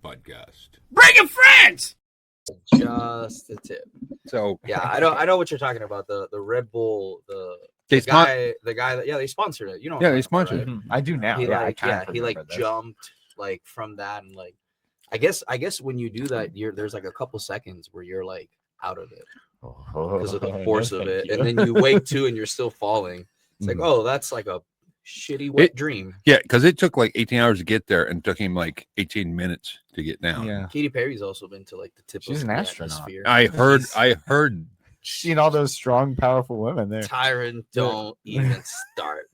Podcast. Breaking friends. Just a tip. So Yeah, I know what you're talking about. The Red Bull, the guy that they sponsored it. You know, they sponsored it. I do now. He jumped like from that, and like I guess when you do that, there's like a couple seconds where you're like out of it because of the force of it, and then you wake to and you're still falling. It's like, oh, that's like a shitty wet dream. Yeah, because it took like 18 hours to get there, and it took him like 18 minutes to get down. Yeah, Katy Perry's also been to like the tip. She's of an the astronaut. atmosphere. I heard. Seen all those strong, powerful women there. Tyrane, don't even start.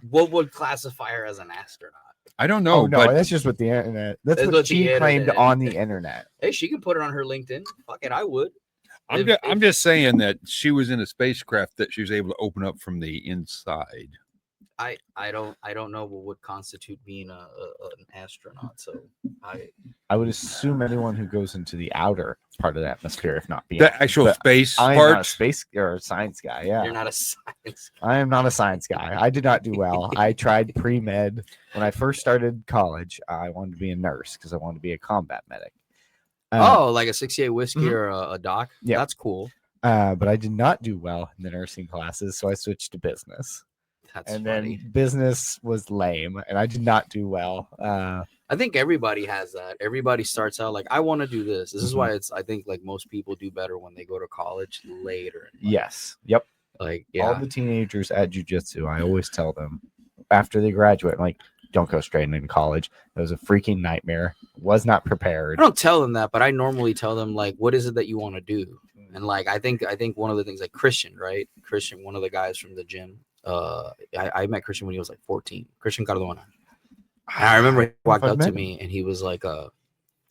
What would classify her as an astronaut? I don't know. But that's just what the internet. That's what she claimed on the internet. Hey, she can put it on her LinkedIn. Fuck it, I would. I'm just saying that she was in a spacecraft that she was able to open up from the inside. I don't know what would constitute being an astronaut. So I would assume anyone who goes into the outer part of the atmosphere, if not the actual space I'm part. not a space or a science guy. Yeah, you're not a science guy. I am not a science guy. I did not do well. I tried pre-med when I first started college. I wanted to be a nurse because I wanted to be a combat medic. Like a 68 whiskey or a doc. Yeah, that's cool. But I did not do well in the nursing classes, so I switched to business. Then business was lame, and I did not do well. I think everybody has that. Everybody starts out like, I want to do this. This is why I think like most people do better when they go to college later. Yes. Yep. Like, yeah. All the teenagers at jiu-jitsu, I always tell them after they graduate, I'm like, don't go straight into college. It was a freaking nightmare. Was not prepared. I don't tell them that, but I normally tell them like, what is it that you want to do? And like, I think one of the things, like Christian, right? Christian, one of the guys from the gym. I met Christian when he was like 14. Christian Cardona. And I remember he walked up to me and he was like,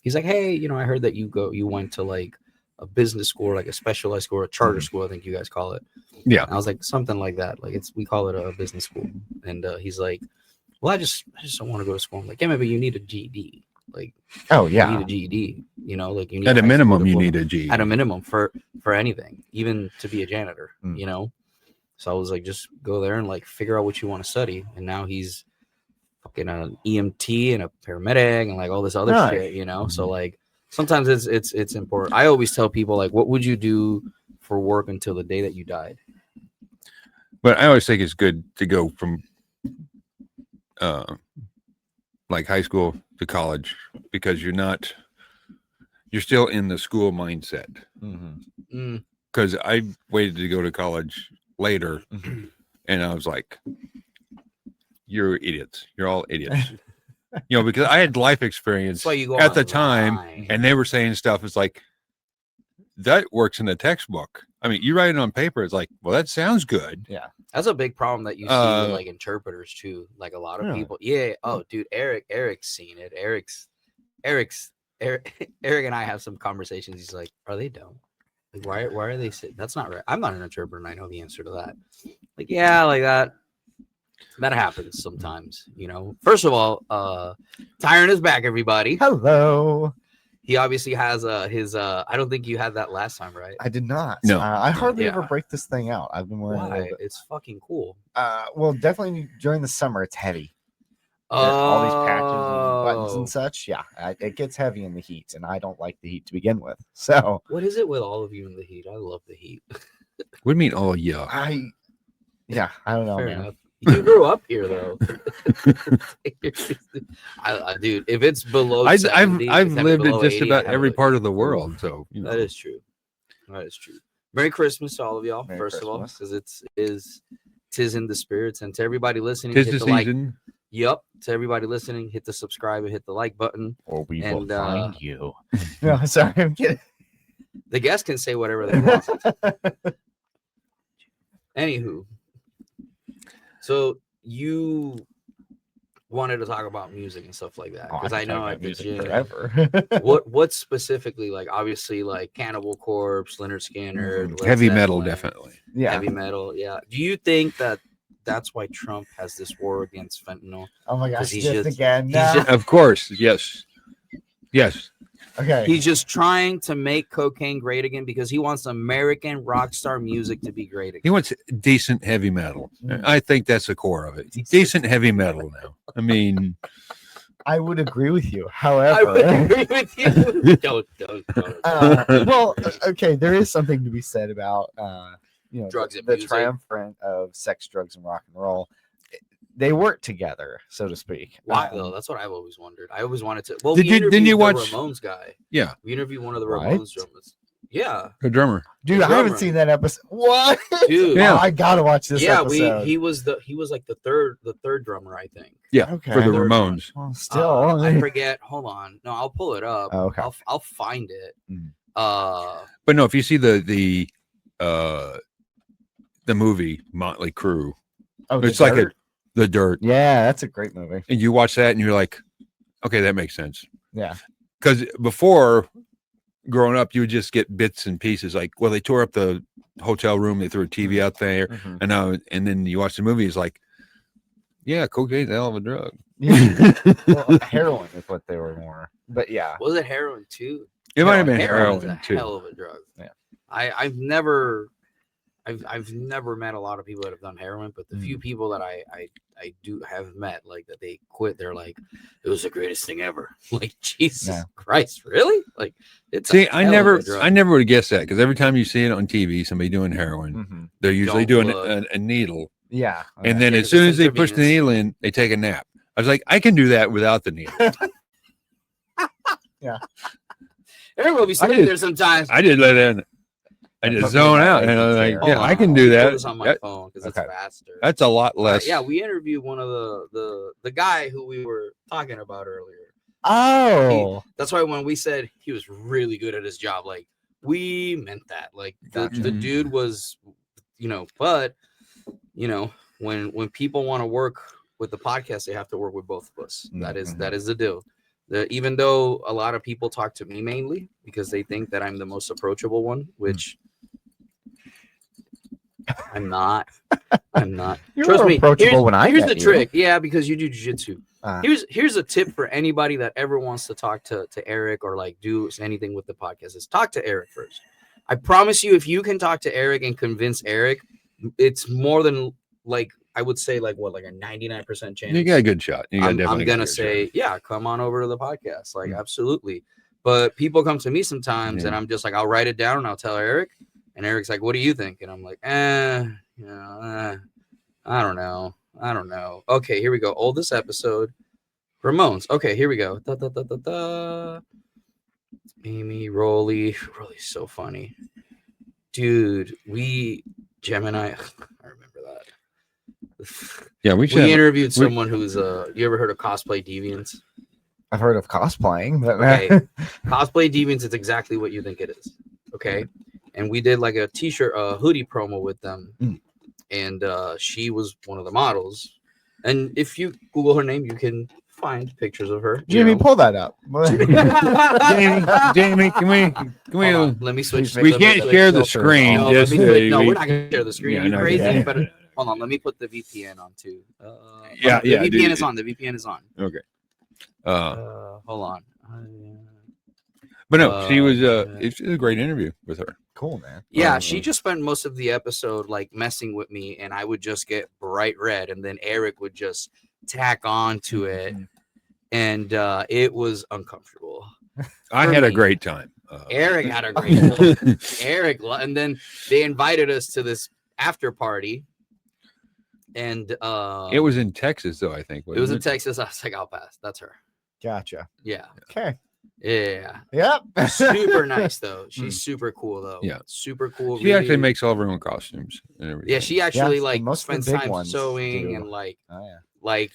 he's like, hey, I heard that you went to like a business school, like a specialized school, or a charter school, I think you guys call it. Yeah. And I was like, something like that. Like we call it a business school. And he's like, well, I just don't want to go to school. I'm like, yeah, maybe you need a GED. Like, oh yeah, you need a GED. Like you need at a minimum, you need a GED. At a minimum for anything, even to be a janitor. So I was like, just go there and like figure out what you want to study. And now he's fucking an EMT and a paramedic and like all this other shit, So like sometimes it's important. I always tell people like, what would you do for work until the day that you died? But I always think it's good to go from like high school to college, because you're still in the school mindset. Because I waited to go to college later, and I was like, you're idiots. You're all idiots. Because I had life experience at the time, and they were saying stuff. It's like, that works in a textbook. I mean, you write it on paper. It's like, well, that sounds good. Yeah. That's a big problem that you see with like interpreters too. Like a lot of people. Yeah. Oh, dude, Eric's seen it. Eric and I have some conversations. He's like, are they dumb? Like, why are they sitting? That's not right. I'm not an interpreter, and I know the answer to that. Like, yeah, like that happens sometimes, First of all, Tyrane is back, everybody. Hello. He obviously has his I don't think you had that last time, right? I did not. No. I hardly ever break this thing out. I've been wearing it. It's fucking cool. Well, definitely during the summer it's heavy. All these patches and buttons and such. Yeah, it gets heavy in the heat, and I don't like the heat to begin with. So what is it with all of you in the heat? I love the heat. What do you mean? Oh yeah. I don't know, man. Enough. You grew up here though. Dude, if it's below 70, I've lived in just about every part of the world, so that is true. Merry Christmas to all of y'all. First of all, because tis in the spirits, and to everybody listening, tis the season. Like. Yep. To everybody listening, hit the subscribe and hit the like button. Or we will find you. No, sorry, I'm kidding. The guests can say whatever they want. Anywho, so you wanted to talk about music and stuff like that, because I know at the gym. Forever. what specifically, like obviously like Cannibal Corpse, Leonard Skinner, heavy metal, definitely. Yeah, heavy metal. Yeah. Do you think that's why Trump has this war against fentanyl? Oh my gosh, just again. Of course, yes. Okay. He's just trying to make cocaine great again because he wants American rock star music to be great again. He wants decent heavy metal. I think that's the core of it. Decent heavy metal now. I mean, I would agree with you. I would However, agree with you. Don't. well, okay, there is something to be said about Drugs and the music. triumvirate of sex, drugs, and rock and roll. They work together, so to speak. Why though? That's what I've always wondered. I always wanted to. Well, Didn't you the watch Ramones guy? Yeah, We interviewed one of the What? Ramones drummers. Yeah, the drummer. Dude, The I haven't drummer. seen that episode. What? dude. Yeah. Oh, I gotta watch this yeah, episode. he was like the third drummer, I think. Yeah, Okay. for the Third Ramones. Well, still, I forget. Hold on. No, I'll pull it up. Oh, okay. I'll find it. Mm. But no, if you see the movie Motley Crue, oh, it's The like Dirt? the Dirt, Yeah, that's a great movie. and you watch that and you're like, okay, that makes sense. Yeah. Because before growing up, you would just get bits and pieces. Like, well, they tore up the hotel room, they threw a TV out there, Mhm. and now and then you watch the movie, it's like, yeah, cocaine's a hell of a drug. Well, heroin is what they were more. But yeah. Was it heroin too? It might have been Heroin is a heroin too. hell of a drug. Yeah. I've never met a lot of people that have done heroin, but the few people that I do have met, like that they quit, they're like, it was the greatest thing ever. Like, Jesus Yeah. Christ, really? Like, it's See, a I hell of never a drug. would have guessed that, because every time you see it on TV, somebody doing heroin, Mhm. they're usually Don't doing look. a needle, Yeah. and then Yeah, as 'cause soon it's as they push the intravenous. needle in, they take a nap. I was like, I can do that without the needle. Eric will be sitting did- there sometimes. I just let it. I Put just me in zone that out, right and I'm like, chair. yeah, Hold I on, can I'll do put that. this on my That- phone because Okay. it's faster. That's a lot less. Yeah, we interviewed one of the guy who we were talking about earlier. Oh. That's why when we said he was really good at his job, like we meant that. Like the Gotcha. dude was, but when people want to work with the podcast, they have to work with both of us. That is the deal. Even though a lot of people talk to me mainly because they think that I'm the most approachable one, which I'm not. I'm not. You're Trust more me. approachable when I here's met the you. trick. Yeah, because you do jiu-jitsu. Ah. Here's a tip for anybody that ever wants to talk to Eric or like do anything with the podcast is talk to Eric first. I promise you, if you can talk to Eric and convince Eric, it's more than like I would say like a 99% chance. You got a good shot. You got I'm definitely gonna got a good say, shot. yeah, come on over to the podcast. Like, absolutely. But people come to me sometimes and I'm just like, I'll write it down and I'll tell Eric. And Eric's like, what do you think? And I'm like, I don't know. Okay, here we go. Oldest episode. Ramones. Okay, here we go. Amy, Rolly. Rolly's so funny. Dude, Gemini. I remember that. Yeah, we should. We interviewed someone who's you ever heard of Cosplay Deviants? I've heard of cosplaying, but Okay. Cosplay Deviants is exactly what you think it is. Okay. And we did like a t-shirt, hoodie promo with them. And she was one of the models. And if you Google her name, you can find pictures of her. Jimmy, pull that up. Jamie, can we? Hold on, let me switch. We let me- can't let- share the filters screen. No, Just we're not gonna share the screen. Yeah, Are you no, crazy? yeah. But hold on, let me put the VPN on too. Yeah, The yeah, VPN dude. is on. The VPN is on. Okay. Hold on. But no, she was. yeah. It's a great interview with her. Cool, man. Yeah, she just spent most of the episode like messing with me, and I would just get bright red, and then Eric would just tack on to it, and it was uncomfortable. I For had a me. great time. Eric had a great time. And then they invited us to this after party, and It was in Texas, though. I think it was in Texas. I was like, I'll pass. That's her. Gotcha. Yeah, Okay. yeah. Yep. Super nice though. She's super cool though. Yeah. Super cool. She actually really- makes all of her own costumes and everything. Yeah, she actually Yeah, like most of the spends big time ones sewing do. and like Oh yeah. like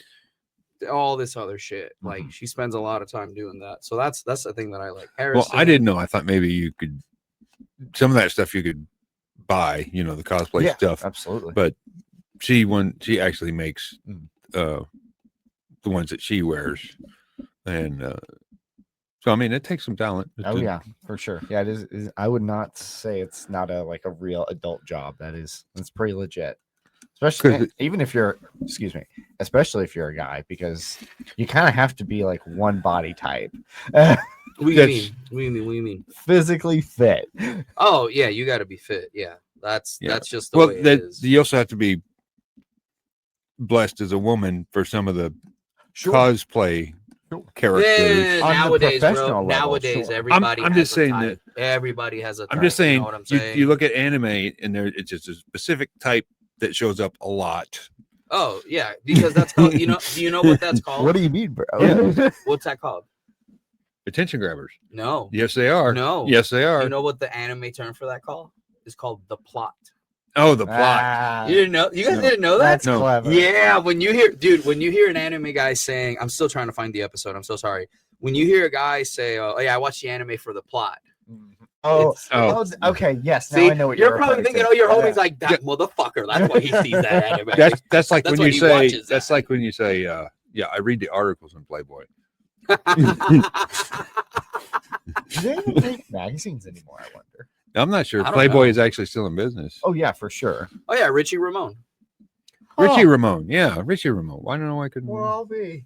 all this other shit. Like Mhm. she spends a lot of time doing that. So that's the thing that I like. Well, Harrison, I didn't know. I thought maybe you could. Some of that stuff you could buy. You know, the cosplay Yeah, stuff. absolutely. But she actually makes Mm. the ones that she wears, and so I mean, it takes some talent. Oh yeah, for sure. Yeah, it is. I would not say it's not a real adult job. It's pretty legit. Especially even if you're, especially if you're a guy, because you kind of have to be like one body type, What do you That's- mean? What do you mean? physically fit. Oh yeah, you got to be fit. Yeah, that's just the Well, way it that is. you also have to be blessed as a woman for some of the Sure. cosplay characters. On the Nowadays, professional bro. level, Nowadays, sure. everybody. I'm has just a saying type. Everybody has a type. I'm just saying, You know what I'm saying? you look at anime and it's just a specific type that shows up a lot. Oh yeah, because that's called. Do you know what that's called? What do you mean, bro? Yeah. What's that called? Attention grabbers. No. Yes, they are. No. Yes, they are. You know what the anime term for that call is called? The plot. Oh, the plot. You didn't know? You guys didn't know that? That's No. clever. Yeah, when you hear an anime guy saying, I'm still trying to find the episode. I'm so sorry. When you hear a guy say, "Oh yeah, I watched the anime for the plot." Okay, yes. Now See, I know what you're probably thinking, to. "Oh, your Yeah. homie's like that motherfucker." That's why he sees that anime. That's like That's when why you he say watches that's that. like when you say yeah, I read the articles in Playboy. Do they even make magazines anymore? I wonder. I'm not sure I don't Playboy know. is actually still in business. Oh yeah, for sure. Oh yeah, Richie Ramone. Richie Ramone. Yeah, Richie Ramone. I don't know why I couldn't. Well, I'll be.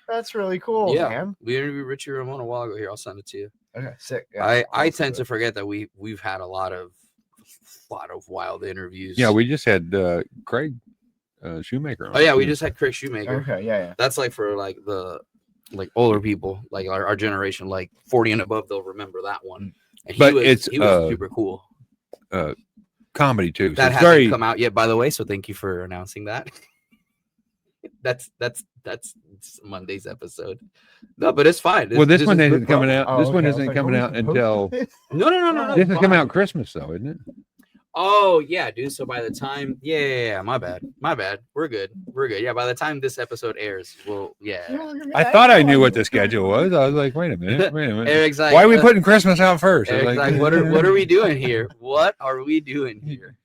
That's really cool, Yeah. man. We interviewed Richie Ramone a while ago. Here, I'll send it to you. Okay, sick. Yeah, I tend to forget that we've had a lot of wild interviews. Yeah, we just had Craig Shoemaker. Oh yeah, we just had Craig Shoemaker. Okay, yeah. That's like for like the older people, like our generation, like 40 and above, they'll remember that one. And But he was super cool. Comedy too. So That it's hasn't very come out yet, by the way. So thank you for announcing that. that's Monday's episode. No, but it's fine. well. This one is isn't good coming promo. out. Oh, This one okay. I was isn't like, coming oh, out we until posted it? No. this is coming fine. out Christmas though, isn't it? Oh yeah, dude. So by the time, yeah, my bad. We're good. Yeah, by the time this episode airs, I thought I knew what the schedule was. I was like, wait a minute. Eric's like, Why are we putting Christmas out first? I was Eric's like, what are we doing here? What are we doing here?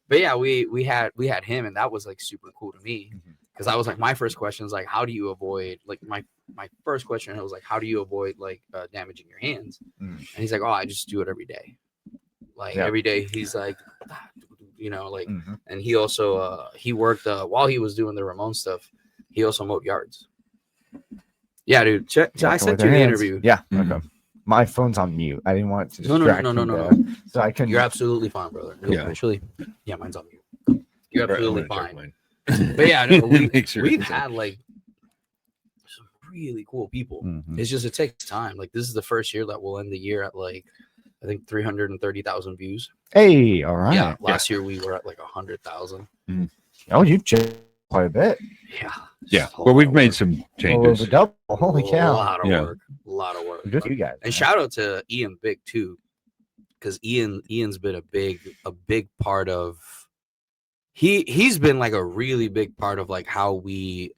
But yeah, we had him, and that was like super cool to me because I was like, my first question is like, how do you avoid like my first question was like, how do you avoid like damaging your hands? And he's like, oh, I just do it every day. Like every day, he's like, and he also he worked while he was doing the Ramon stuff. He also mowed yards. Yeah, dude. I sent you the interview. Yeah. Okay. My phone's on mute. I didn't want to No. distract you. So I couldn't. You're absolutely fine, brother. No, Yeah. Actually, yeah, mine's on mute. You're absolutely I'm gonna check fine. mine. But yeah, no, Make sure we've it's had like some really cool people. Mhm. It's just it takes time. Like this is the first year that we'll end the year at like I think 330,000 views. Hey, all right. Yeah, last year we were at like 100,000. Oh, you changed quite a bit. Yeah. Yeah. Just a Well, lot we've of made work. some Oh, changes. the double. Holy A cow. lot of Yeah. work. A lot of work. Good for you guys. And shout out to Ian Big too, because Ian's been a big part of. He's been like a really big part of like how we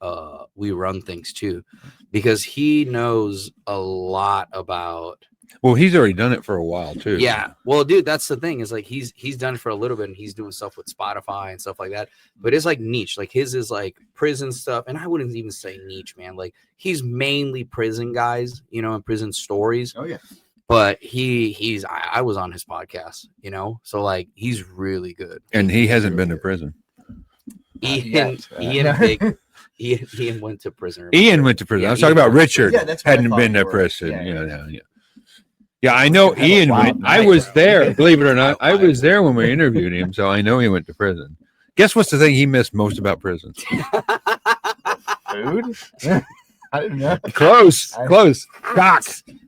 run things too, because he knows a lot about. Well, he's already done it for a while too. Yeah, well, dude, that's the thing is like he's done it for a little bit and he's doing stuff with Spotify and stuff like that. But it's like niche, like his is like prison stuff, and I wouldn't even say niche, man. Like he's mainly prison guys, and prison stories. Oh yeah. But I was on his podcast, so like he's really good. And he hasn't been to prison. Ian went to prison. Ian went to prison. Yeah, I was talking Ian about went to Richard. Yeah, that's what I hadn't thought been you to were. prison. Yeah. Yeah, I know Have a Ian wild went. I night, was bro. there, believe it or not. I was there when we interviewed him, so I know he went to prison. Guess what's the thing he missed most about prison? Food? I didn't know. Close.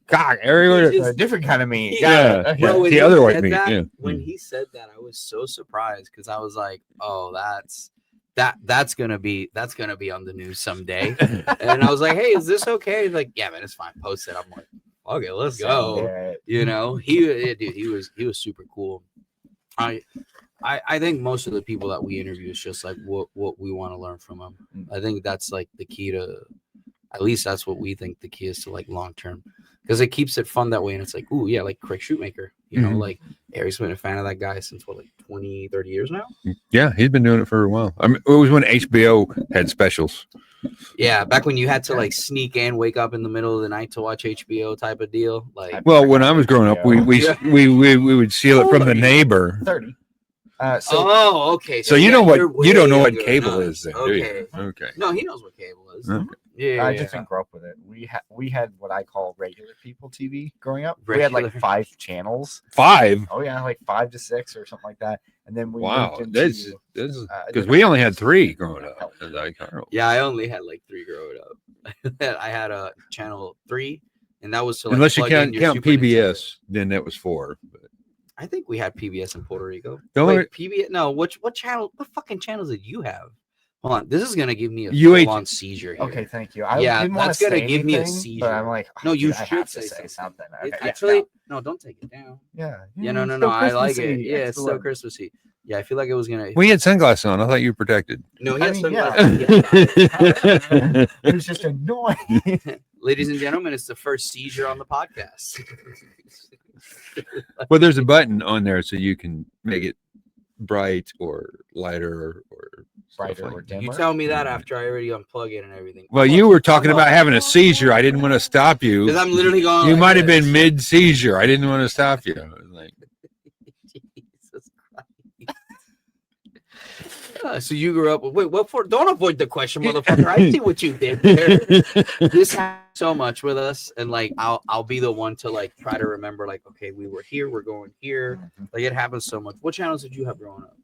Cock. Everywhere. He just- A different kind of meat. Yeah. Got it. Bro, Okay. when The he other white said meat, that- yeah. When he said that, I was so surprised because I was like, "Oh, that's gonna be on the news someday." And I was like, "Hey, is this okay?" He's like, "Yeah, man, it's fine. Post it." I'm like, "Okay, let's go." Yeah. He was super cool. I think most of the people that we interview is just like what we want to learn from them. I think that's like the key to, at least that's what we think the key is to like long term, because it keeps it fun that way. And it's like, ooh, yeah, like Craig Shoemaker, Mhm. like Eric's been a fan of that guy since what, like 20, 30 years now. Yeah, he's been doing it for a while. I mean, it was when HBO had specials. Yeah, back when you had to like sneak in, wake up in the middle of the night to watch HBO type of deal. Like, Well, when I was growing up, we would steal it from the neighbor. 30. okay. So you know what you're you don't know way what younger cable than is us. then, do you? Okay. Okay. No, he knows what cable is. Okay. Yeah, I just didn't grow up with it. We had what I call regular people TV growing up. We Regular. had like 5 channels. 5. Oh yeah, like 5 to 6 or something like that. and then we Wow, moved this into is because we only had 3 growing up. Yeah, I only had like 3 growing up. I had a channel 3, and that was to like Unless you plug in count your Super Nintendo. PBS, then that was 4. But I think we had PBS in Puerto Rico. Don't Wait, worry. PBS? No, what channel? What fucking channels did you have? Hold on, this is gonna give me a UH full-on seizure here. Okay, thank you. I Yeah, didn't want that's to gonna say give me a anything, seizure. but I'm like, No, you dude, I have should to say say something. It Okay, actually, no, don't take it down. yeah, Yeah, no, it's still I like it. Christmassy. Yeah, it's still Excellent. Christmassy. Yeah, I feel like it was gonna. we had sunglasses on. I thought you were protected. No, he I has mean, yeah. sunglasses. Yeah. It was just annoying. Ladies and gentlemen, it's the first seizure on the podcast. Well, there's a button on there so you can make it bright or lighter or stuff Brighter like or that. dimmer. You tell me that after I already unplug it and everything. Well, you were talking about having a seizure. I didn't want to stop you. Because I'm literally going. You like might have this. been mid seizure. I didn't want to stop you. I was like, Jesus Christ. So you grew up. Wait, what for? Don't avoid the question, motherfucker. I see what you did there. This happens so much with us, and like I'll be the one to like try to remember. Like, okay, we were here. We're going here. Like it happens so much. What channels did you have growing up?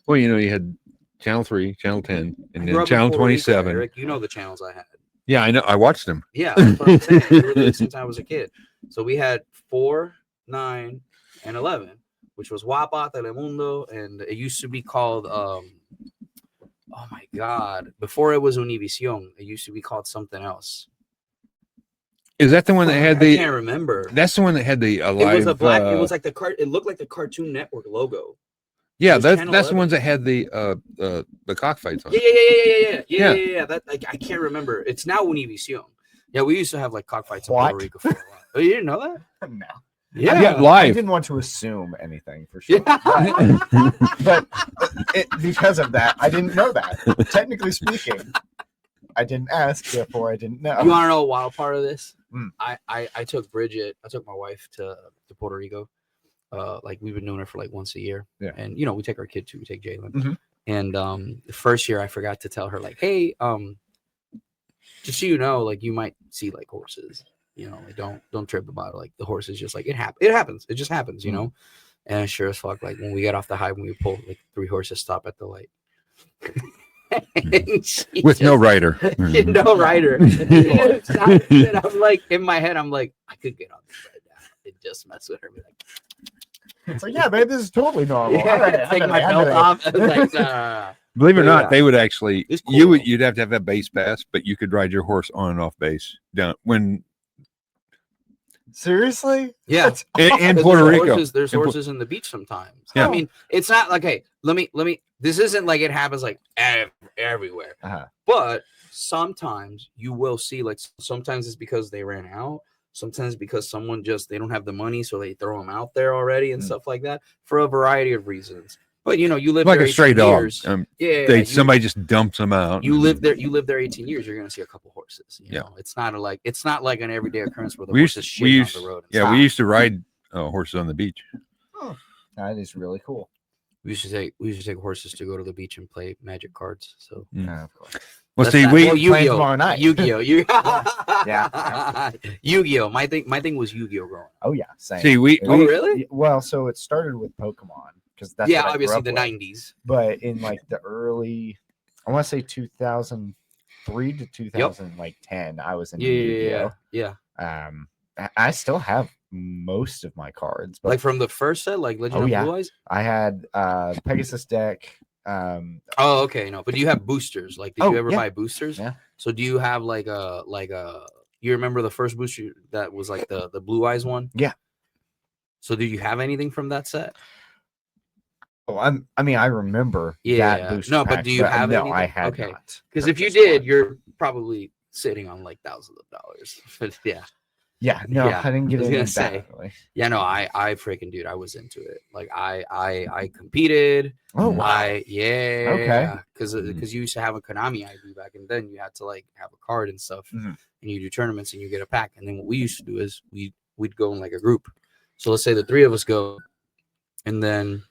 well, you had Channel 3, Channel 10, and Grew then up in Channel Puerto Rico, 27. Eric, you know the channels I had. Yeah, I know. I watched them. Yeah, that's what I'm saying. Literally since I was a kid. So we had 4, 9, and 11, which was Guapa, Telemundo, and it used to be called oh my god. Before it was Univision, it used to be called something else. Is that the one that had I the? can't remember. That's the one that had the It live. was a black. It was like the it looked like the Cartoon Network logo. yeah, was that's Channel the 11. ones that had the cockfights on. Yeah. That like I can't remember. It's now Univision. Yeah, we used to have like cockfights in Puerto What? Rico for a while. Oh, you didn't know that? No. Yeah, I live. didn't want to assume anything for sure. Yeah. But because of that, I didn't know that. Technically speaking, I didn't ask, therefore I didn't know. You want to know a wild part of this? Mm. I took Bridget. I took my wife to Puerto Rico. Like we've been doing it for like once a year. Yeah. And we take our kid too. We take Jalen. Mhm. And the first year I forgot to tell her like, hey, just so you know, like you might see like horses. Like don't trip about it. Like the horse is just like it happens. It just happens, you know. And sure as fuck, like when we get off the highway, we pull like 3 horses stop at the light. With no rider. No rider. And I'm like in my head, I'm like, I could get on this right now and just mess with her. Be like, It's like, yeah, babe, this is totally normal. yeah, All right, take my belt off. I was like, nah. Believe it or not, Yeah. they would actually. It's cool. You'd have to have a base pass, but you could ride your horse on and off base down when Seriously? Yeah. That's in Because Puerto there's Rico. horses, there's In Pu- horses in the beach sometimes. Yeah. I mean, it's not like, hey, let me. This isn't like it happens like everywhere. Uh-huh. But sometimes you will see like sometimes it's because they ran out. Sometimes because someone they don't have the money, so they throw them out there already and stuff like that for a variety of reasons. But you live like there a stray 18 dog. years. Yeah, somebody just dumps them out. You live there 18 years, you're gonna see a couple horses. Yeah. It's not like an everyday occurrence where the We horses shit on the road. and Yeah, stuff. we used to ride horses on the beach. That is really cool. We used to take horses to go to the beach and play magic cards. So Yeah, of course. Well, That's see, not- we well, playing Yu-Gi-Oh, tomorrow night. Yu-Gi-Oh, Yeah. Yu-Gi-Oh. My thing was Yu-Gi-Oh growing up. Oh yeah, same. see we, Oh, we really? Well, so it started with Pokemon because that's Yeah, what I grew obviously up the with. 90s. But in like the early, I want to say 2003 to 2010, I was in Yu-Gi-Oh. Yeah. I still have most of my cards, but Like from the first set, like Legend Oh, of yeah. Blue Eyes. I had Pegasus deck. Oh, okay, no. But do you have boosters? Like, did Oh, you ever yeah. buy boosters? Yeah. So do you have like a you remember the first booster that was like the Blue Eyes one? Yeah. So do you have anything from that set? Oh, I remember Yeah. that booster. No, but pack, do you have No, anything? I had Okay. not. Because if you purchased did, one. you're probably sitting on like thousands of dollars. But yeah. Yeah, no, Yeah, I didn't get I was it gonna in say. that really. Yeah, no, I freaking dude, I was into it. Like I competed. Oh wow. Okay. Because Mhm. you used to have a Konami ID back, and then you had to like have a card and stuff, Mhm. and you do tournaments and you get a pack. And then what we used to do is we'd go in like a group. So let's say the 3 of us go, and then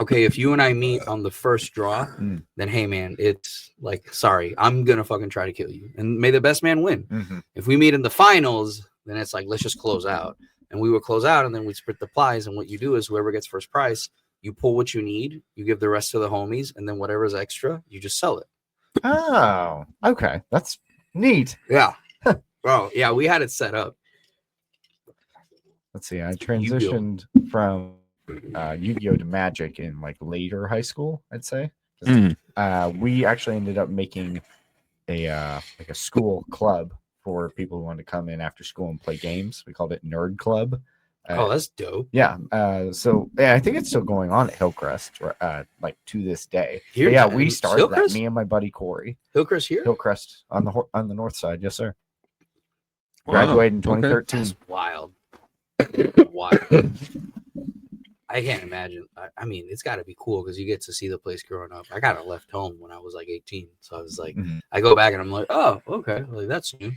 okay, if you and I meet on the first draw, then hey man, it's like sorry, I'm gonna fucking try to kill you, and may the best man win. Mhm. If we meet in the finals, then it's like let's just close out, and we would close out, and then we'd split the prize. And what you do is whoever gets first prize, You pull what you need, you give the rest to the homies, and then whatever's extra, you just sell it. Oh, okay. That's neat. Yeah. Bro, yeah, we had it set up. Let's see. I transitioned from Yu-Gi-Oh to Magic in like later high school, I'd say. We actually ended up making a like a school club for people who wanted to come in after school and play games. We called it Nerd Club. Oh, that's dope. Yeah. So I think it's still going on at Hillcrest, like to this day. Here, yeah, we started Hillcrest? that. Me and my buddy Corey. Hillcrest here? Hillcrest on the north side. Yes, sir. Wow. Graduated in 2013. That's wild. Wild. I can't imagine. I mean, it's got to be cool because you get to see the place growing up. I got left home when I was like 18, so I was like, I go back and I'm like, oh, okay, like that's new.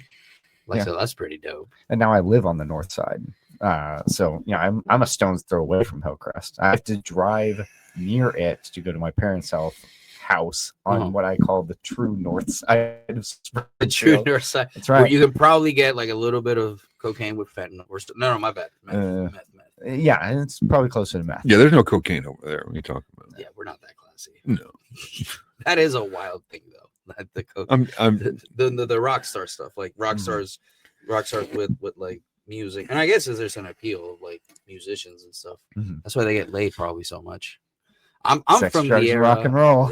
Like, so that's pretty dope. And now I live on the north side. So I'm a stone's throw away from Hillcrest. I have to drive near it to go to my parents' house on what I call the true north side of the true north side. That's right. Where you can probably get like a little bit of cocaine with fentanyl. No, my bad. Meth. Yeah, and it's probably closer to meth. Yeah, there's no cocaine over there. What are you talking about? Yeah, we're not that classy. No. That is a wild thing though. The cocaine. The rock star stuff, like rock stars with like music, and I guess there's an appeal of like musicians and stuff. That's why they get laid probably so much. I'm Sex, from drugs, the era rock and roll.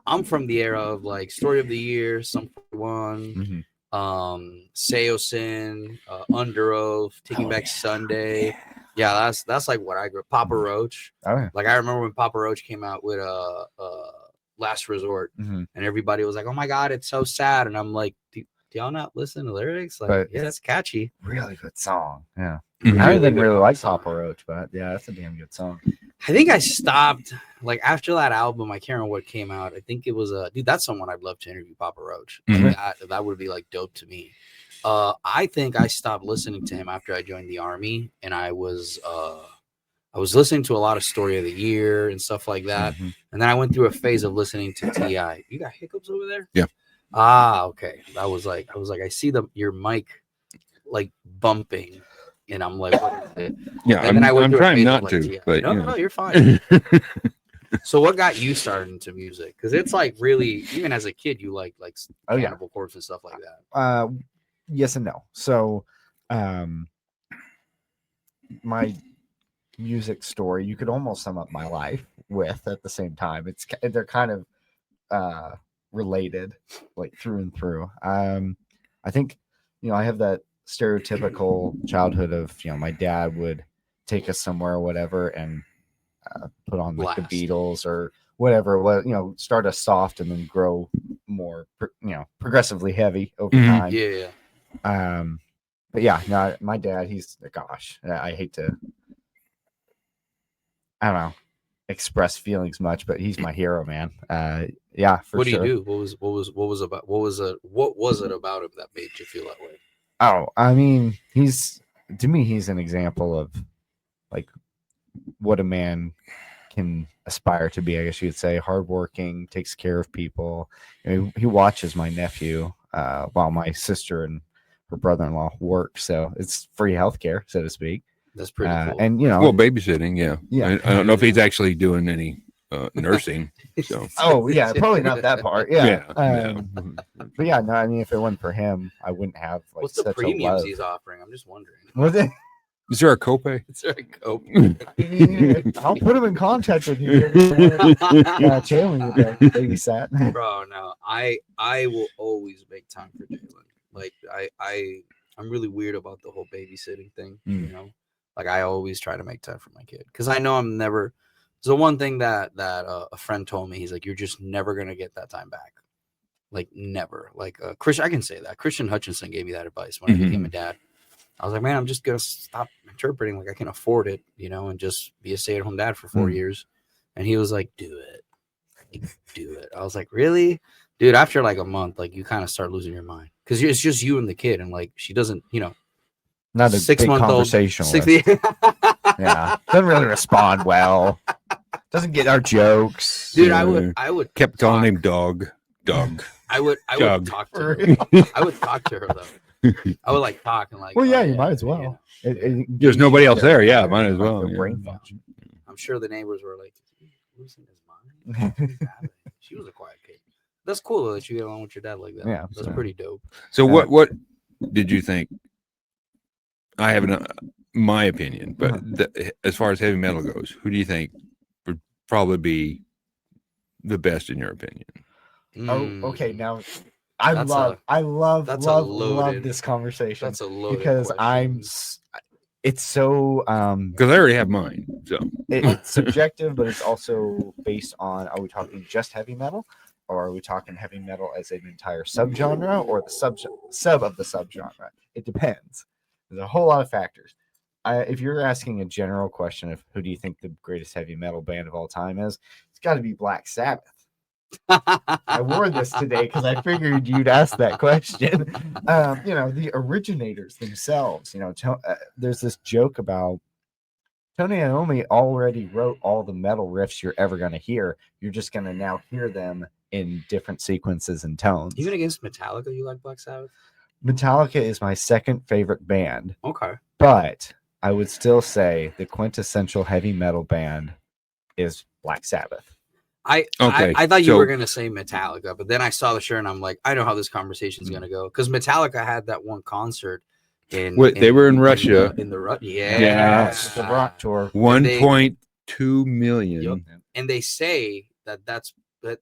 I'm from the era of like Story of the Year, Sum 41, Seosin, Under Oath, Taking Back Sunday. Yeah, that's like what I grew up. Papa Roach. Like I remember when Papa Roach came out with Last Resort, and everybody was like, "Oh my God, it's so sad," and I'm like, "Do y'all not listen to lyrics? Like, yeah, it's catchy. Really good song. Yeah, I didn't really like Papa Roach, but yeah, that's a damn good song. I think I stopped like after that album. I can't remember what came out. I think it was dude. That's someone I'd love to interview, Papa Roach. Like, that would be like dope to me. I think I stopped listening to him after I joined the army, and I was listening to a lot of Story of the Year and stuff like that. And then I went through a phase of listening to T.I. You got hiccups over there? Yeah. Ah, okay. I was like, I see your mic like bumping, and I'm like, what is it? Yeah, and I'm trying not to, T.I. but no, you're fine. So what got you started into music? Because it's like really, even as a kid, you like Cannibal Corpse and stuff like that. Yes and no. So, my music story, you could almost sum up my life with at the same time. They're kind of related, like through and through. I think I have that stereotypical childhood of my dad would take us somewhere or whatever and put on like the Beatles or whatever. Well, start us soft and then grow more, progressively heavy over time. Yeah. But yeah, no, my dad, he's I hate to, I don't know, express feelings much, but he's my hero, man. Yeah, for what sure. What do you do? What was it about him that made you feel that way? Oh, I mean, he's an example of like what a man can aspire to be, I guess you could say. Hardworking, takes care of people. He watches my nephew while my sister and her brother-in-law work, so it's free healthcare, so to speak. That's pretty cool. And well, babysitting, yeah. I don't know if he's actually doing any nursing. So. Oh yeah, probably not that part. Yeah. But yeah, no, I mean, if it wasn't for him, I wouldn't have like what's the such premiums he's offering? I'm just wondering. Was it? Is there a copay? Is there a copay? I'll put him in contact with you. Jalen with the babysat. Bro, no, I will always make time for Jalen. Like I'm really weird about the whole babysitting thing. Like I always try to make time for my kid because I know I'm never. So one thing that a friend told me, he's like, you're just never gonna get that time back. Like never. Like Christian, I can say that. Christian Hutchinson gave me that advice when I became a dad. I was like, man, I'm just gonna stop interpreting like I can afford it, and just be a stay-at-home dad for 4 years. And he was like, do it. Like, do it. I was like, really? Dude, after like a month, like you kind of start losing your mind. Because it's just you and the kid, and like she doesn't, not a 6 big month conversationalist. Yeah. Doesn't really respond well. Doesn't get our jokes. Dude, I would kept calling him dog. I would talk to her. I would talk to her though. I would like talk and like. Well, yeah, you might as well. There's nobody else there. Yeah, might as well. Brain function. I'm I'm sure the neighbors were like, "Is he losing his mind? What is happening?" She was a quiet kid. That's cool though, that you get along with your dad like that. Yeah, That's so- pretty dope. So what did you think? I have my opinion, but as far as heavy metal goes, who do you think would probably be the best in your opinion? Oh, okay. Now, I That's love loaded- this conversation That's a loaded because question. it's so Because I already have mine. So it's subjective, but it's also based on, are we talking just heavy metal, or are we talking heavy metal as an entire subgenre, or the sub of the subgenre? It depends. There's a whole lot of factors. If you're asking a general question of who do you think the greatest heavy metal band of all time is, it's got to be Black Sabbath. I wore this today because I figured you'd ask that question. The originators themselves. There's this joke about Tony Iommi already wrote all the metal riffs you're ever going to hear. You're just going to now hear them in different sequences and tones. Even against Metallica, you like Black Sabbath? Metallica is my second favorite band. Okay. But I would still say the quintessential heavy metal band is Black Sabbath. I thought you were going to say Metallica, but then I saw the shirt and I'm like, I know how this conversation is going to go. Because Metallica had that one concert they were in Russia. The rock tour. 1.2 million. Yep. And they say that's what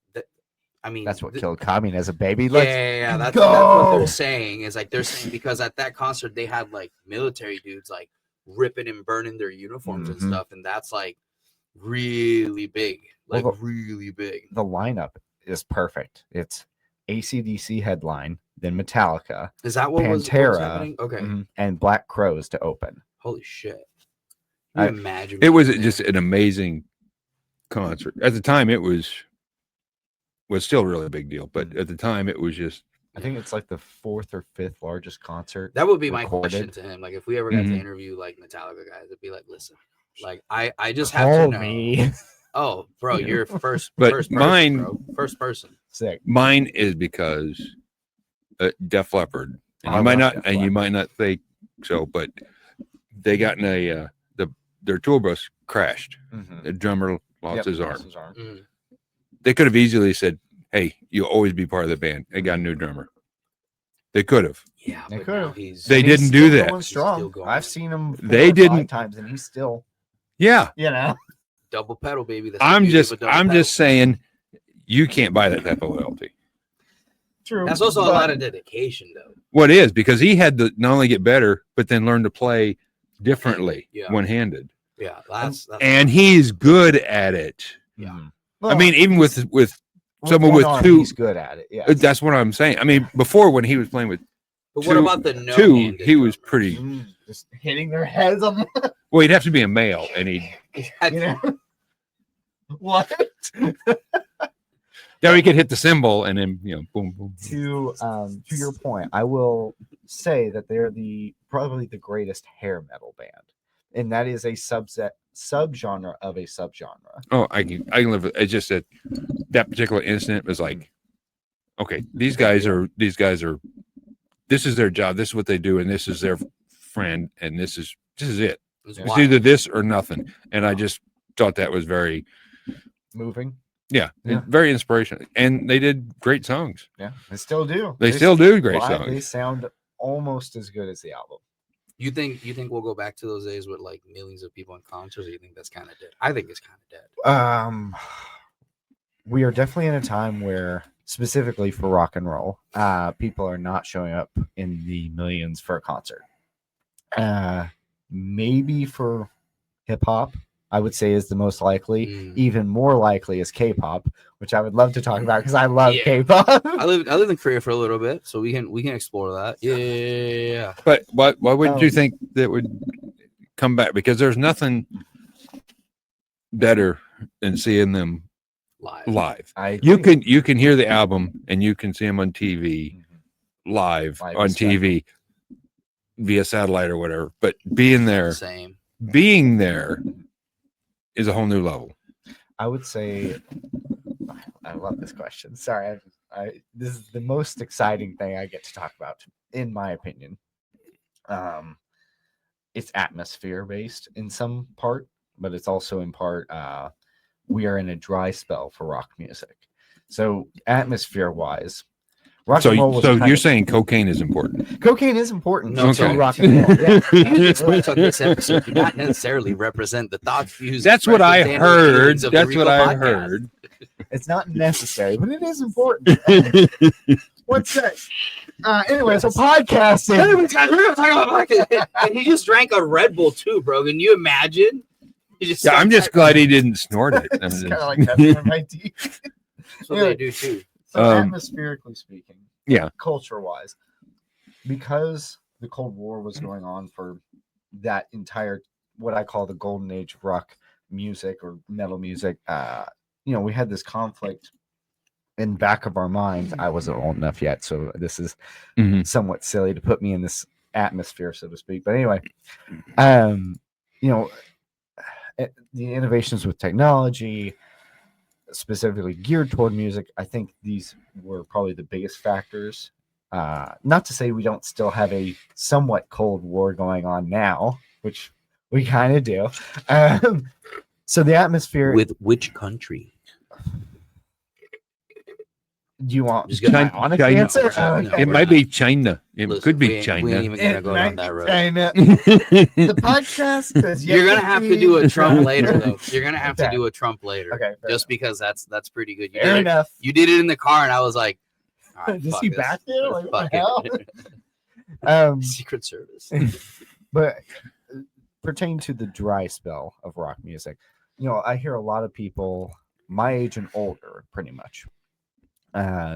killed communism, baby. That's what they're saying. Is like they're saying because at that concert they had like military dudes like ripping and burning their uniforms and stuff, and that's like really big, really big. The lineup is perfect. It's AC/DC headline, then Metallica. Is that what was happening? Okay, and Black Crowes to open. Holy shit! Can you imagine? It was just an amazing concert. At the time, it was still a really big deal, but at the time, it was just. I think it's like the 4th or 5th largest concert. That would be my question to him. Like, if we ever got to interview like Metallica guys, it'd be like, listen, like I just have to know. Me. Oh, bro, you're first. But first person, mine, bro. First person. Sick. Mine is because Def Leppard, and you might not think so, but they got in their tour bus crashed. The drummer lost his arm. They could have easily said, "Hey, you'll always be part of the band." They got a new drummer. They could have. Yeah, they could have. They didn't do that. Going strong. I've seen him. They didn't 5 times, and he's still. Yeah. Double pedal, baby. I'm just saying, you can't buy that type of loyalty. True. That's also a lot of dedication, though. What is because he had to not only get better, but then learn to play differently one-handed. Yeah, that's and he's good at it. Yeah. Well, I mean, even with someone with two, he's good at it. Yeah, that's what I'm saying. I mean, before when he was playing with what about the two, he was pretty just hitting their heads on the. Well, he'd have to be a male, and what? Now he could hit the cymbal, and then boom, boom. To your point, I will say that they're probably the greatest hair metal band, and that is a subgenre of a subgenre. Oh, I can live with it. It's just that particular incident was like, okay, these guys are this is their job, this is what they do, and this is their friend, and this is it. It's either this or nothing. And I just thought that was very moving. Yeah, very inspirational. And they did great songs. Yeah, they still do. They still do great songs. They sound almost as good as the album. You think we'll go back to those days with like millions of people in concerts, or you think that's kind of dead? I think it's kind of dead. We are definitely in a time where, specifically for rock and roll, people are not showing up in the millions for a concert. Maybe for hip hop, I would say is the most likely. Even more likely is K-pop, which I would love to talk about because I love K-pop. I lived in Korea for a little bit, so we can explore that. Yeah. But why wouldn't you think that would come back? Because there's nothing better than seeing them live. You can hear the album and you can see them on TV, live on TV via satellite or whatever. But being there is a whole new level. I would say, I love this question. Sorry, this is the most exciting thing I get to talk about, in my opinion. It's atmosphere based in some part. but it's also in part we are in a dry spell for rock music. So atmosphere wise, rock and roll was so kind you're of- saying cocaine is important? cocaine is important No, to okay. rock and roll. Yeah. Experts on this episode do not necessarily represent the thoughts, views. That's what I expressions, and heard. feelings of the That's Rico what I Podcast. heard. It's not necessary, but it is important. What's that? Anyway, so podcasting. Anyways, guys, we're gonna talk about podcast. And he just drank a Red Bull too, bro. Can you imagine? He just Yeah, I'm just glad he didn't snort it. It's kind of like pepper my teeth. That's what they do too. So Um, atmospherically speaking, yeah. culture-wise, because the Cold War was going on for that entire what I call the golden age of rock music or metal music, we had this conflict in the back of our minds. I wasn't old enough yet, so this is Mhm. somewhat silly to put me in this atmosphere, so to speak. But anyway, the innovations with technology, specifically geared toward music, I think these were probably the biggest factors. Not to say we don't still have a somewhat Cold War going on now, which we kind of do. So the atmosphere. With which country? Do you want Just my gonna- honest China. answer? No, Okay. It we're might be China. It Listen, could we be ain't China. even gonna go down that road. China. The podcast is yet You're gonna have to do a be- Trump later, though. You're gonna have to Okay. do a Trump later. Okay, fair Just because that's pretty good. You Fair did it. enough. You did it in the car, and I was like, all right, Is fuck he this. back there? Like, what Fuck the hell? it. Secret Service. But pertaining to the dry spell of rock music, I hear a lot of people my age and older, pretty much,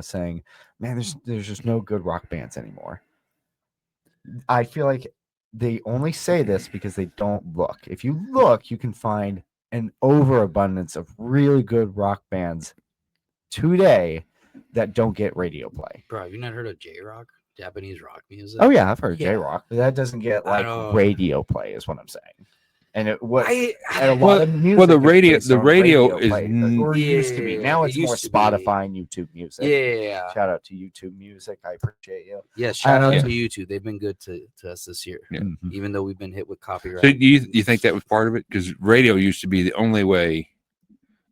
saying, "Man, there's just no good rock bands anymore." I feel like they only say this because they don't look. If you look, you can find an overabundance of really good rock bands today that don't get radio play. Bro, have you not heard of J-Rock? Japanese rock music? Oh yeah, I've heard Yeah. J-Rock. That doesn't get I like know. radio play, is what I'm saying. And and a Well- lot of music. well, the is radio- based the on radio is play, or used to be. Yeah, Now it it's more used to be. Spotify and YouTube music. Yeah. Shout out to YouTube Music. I appreciate you. Yes, shout out Yeah. to YouTube. They've been good to us this year, Yeah. Mhm. even though we've been hit with copyright. So you think that was part of it? Because radio used to be the only way,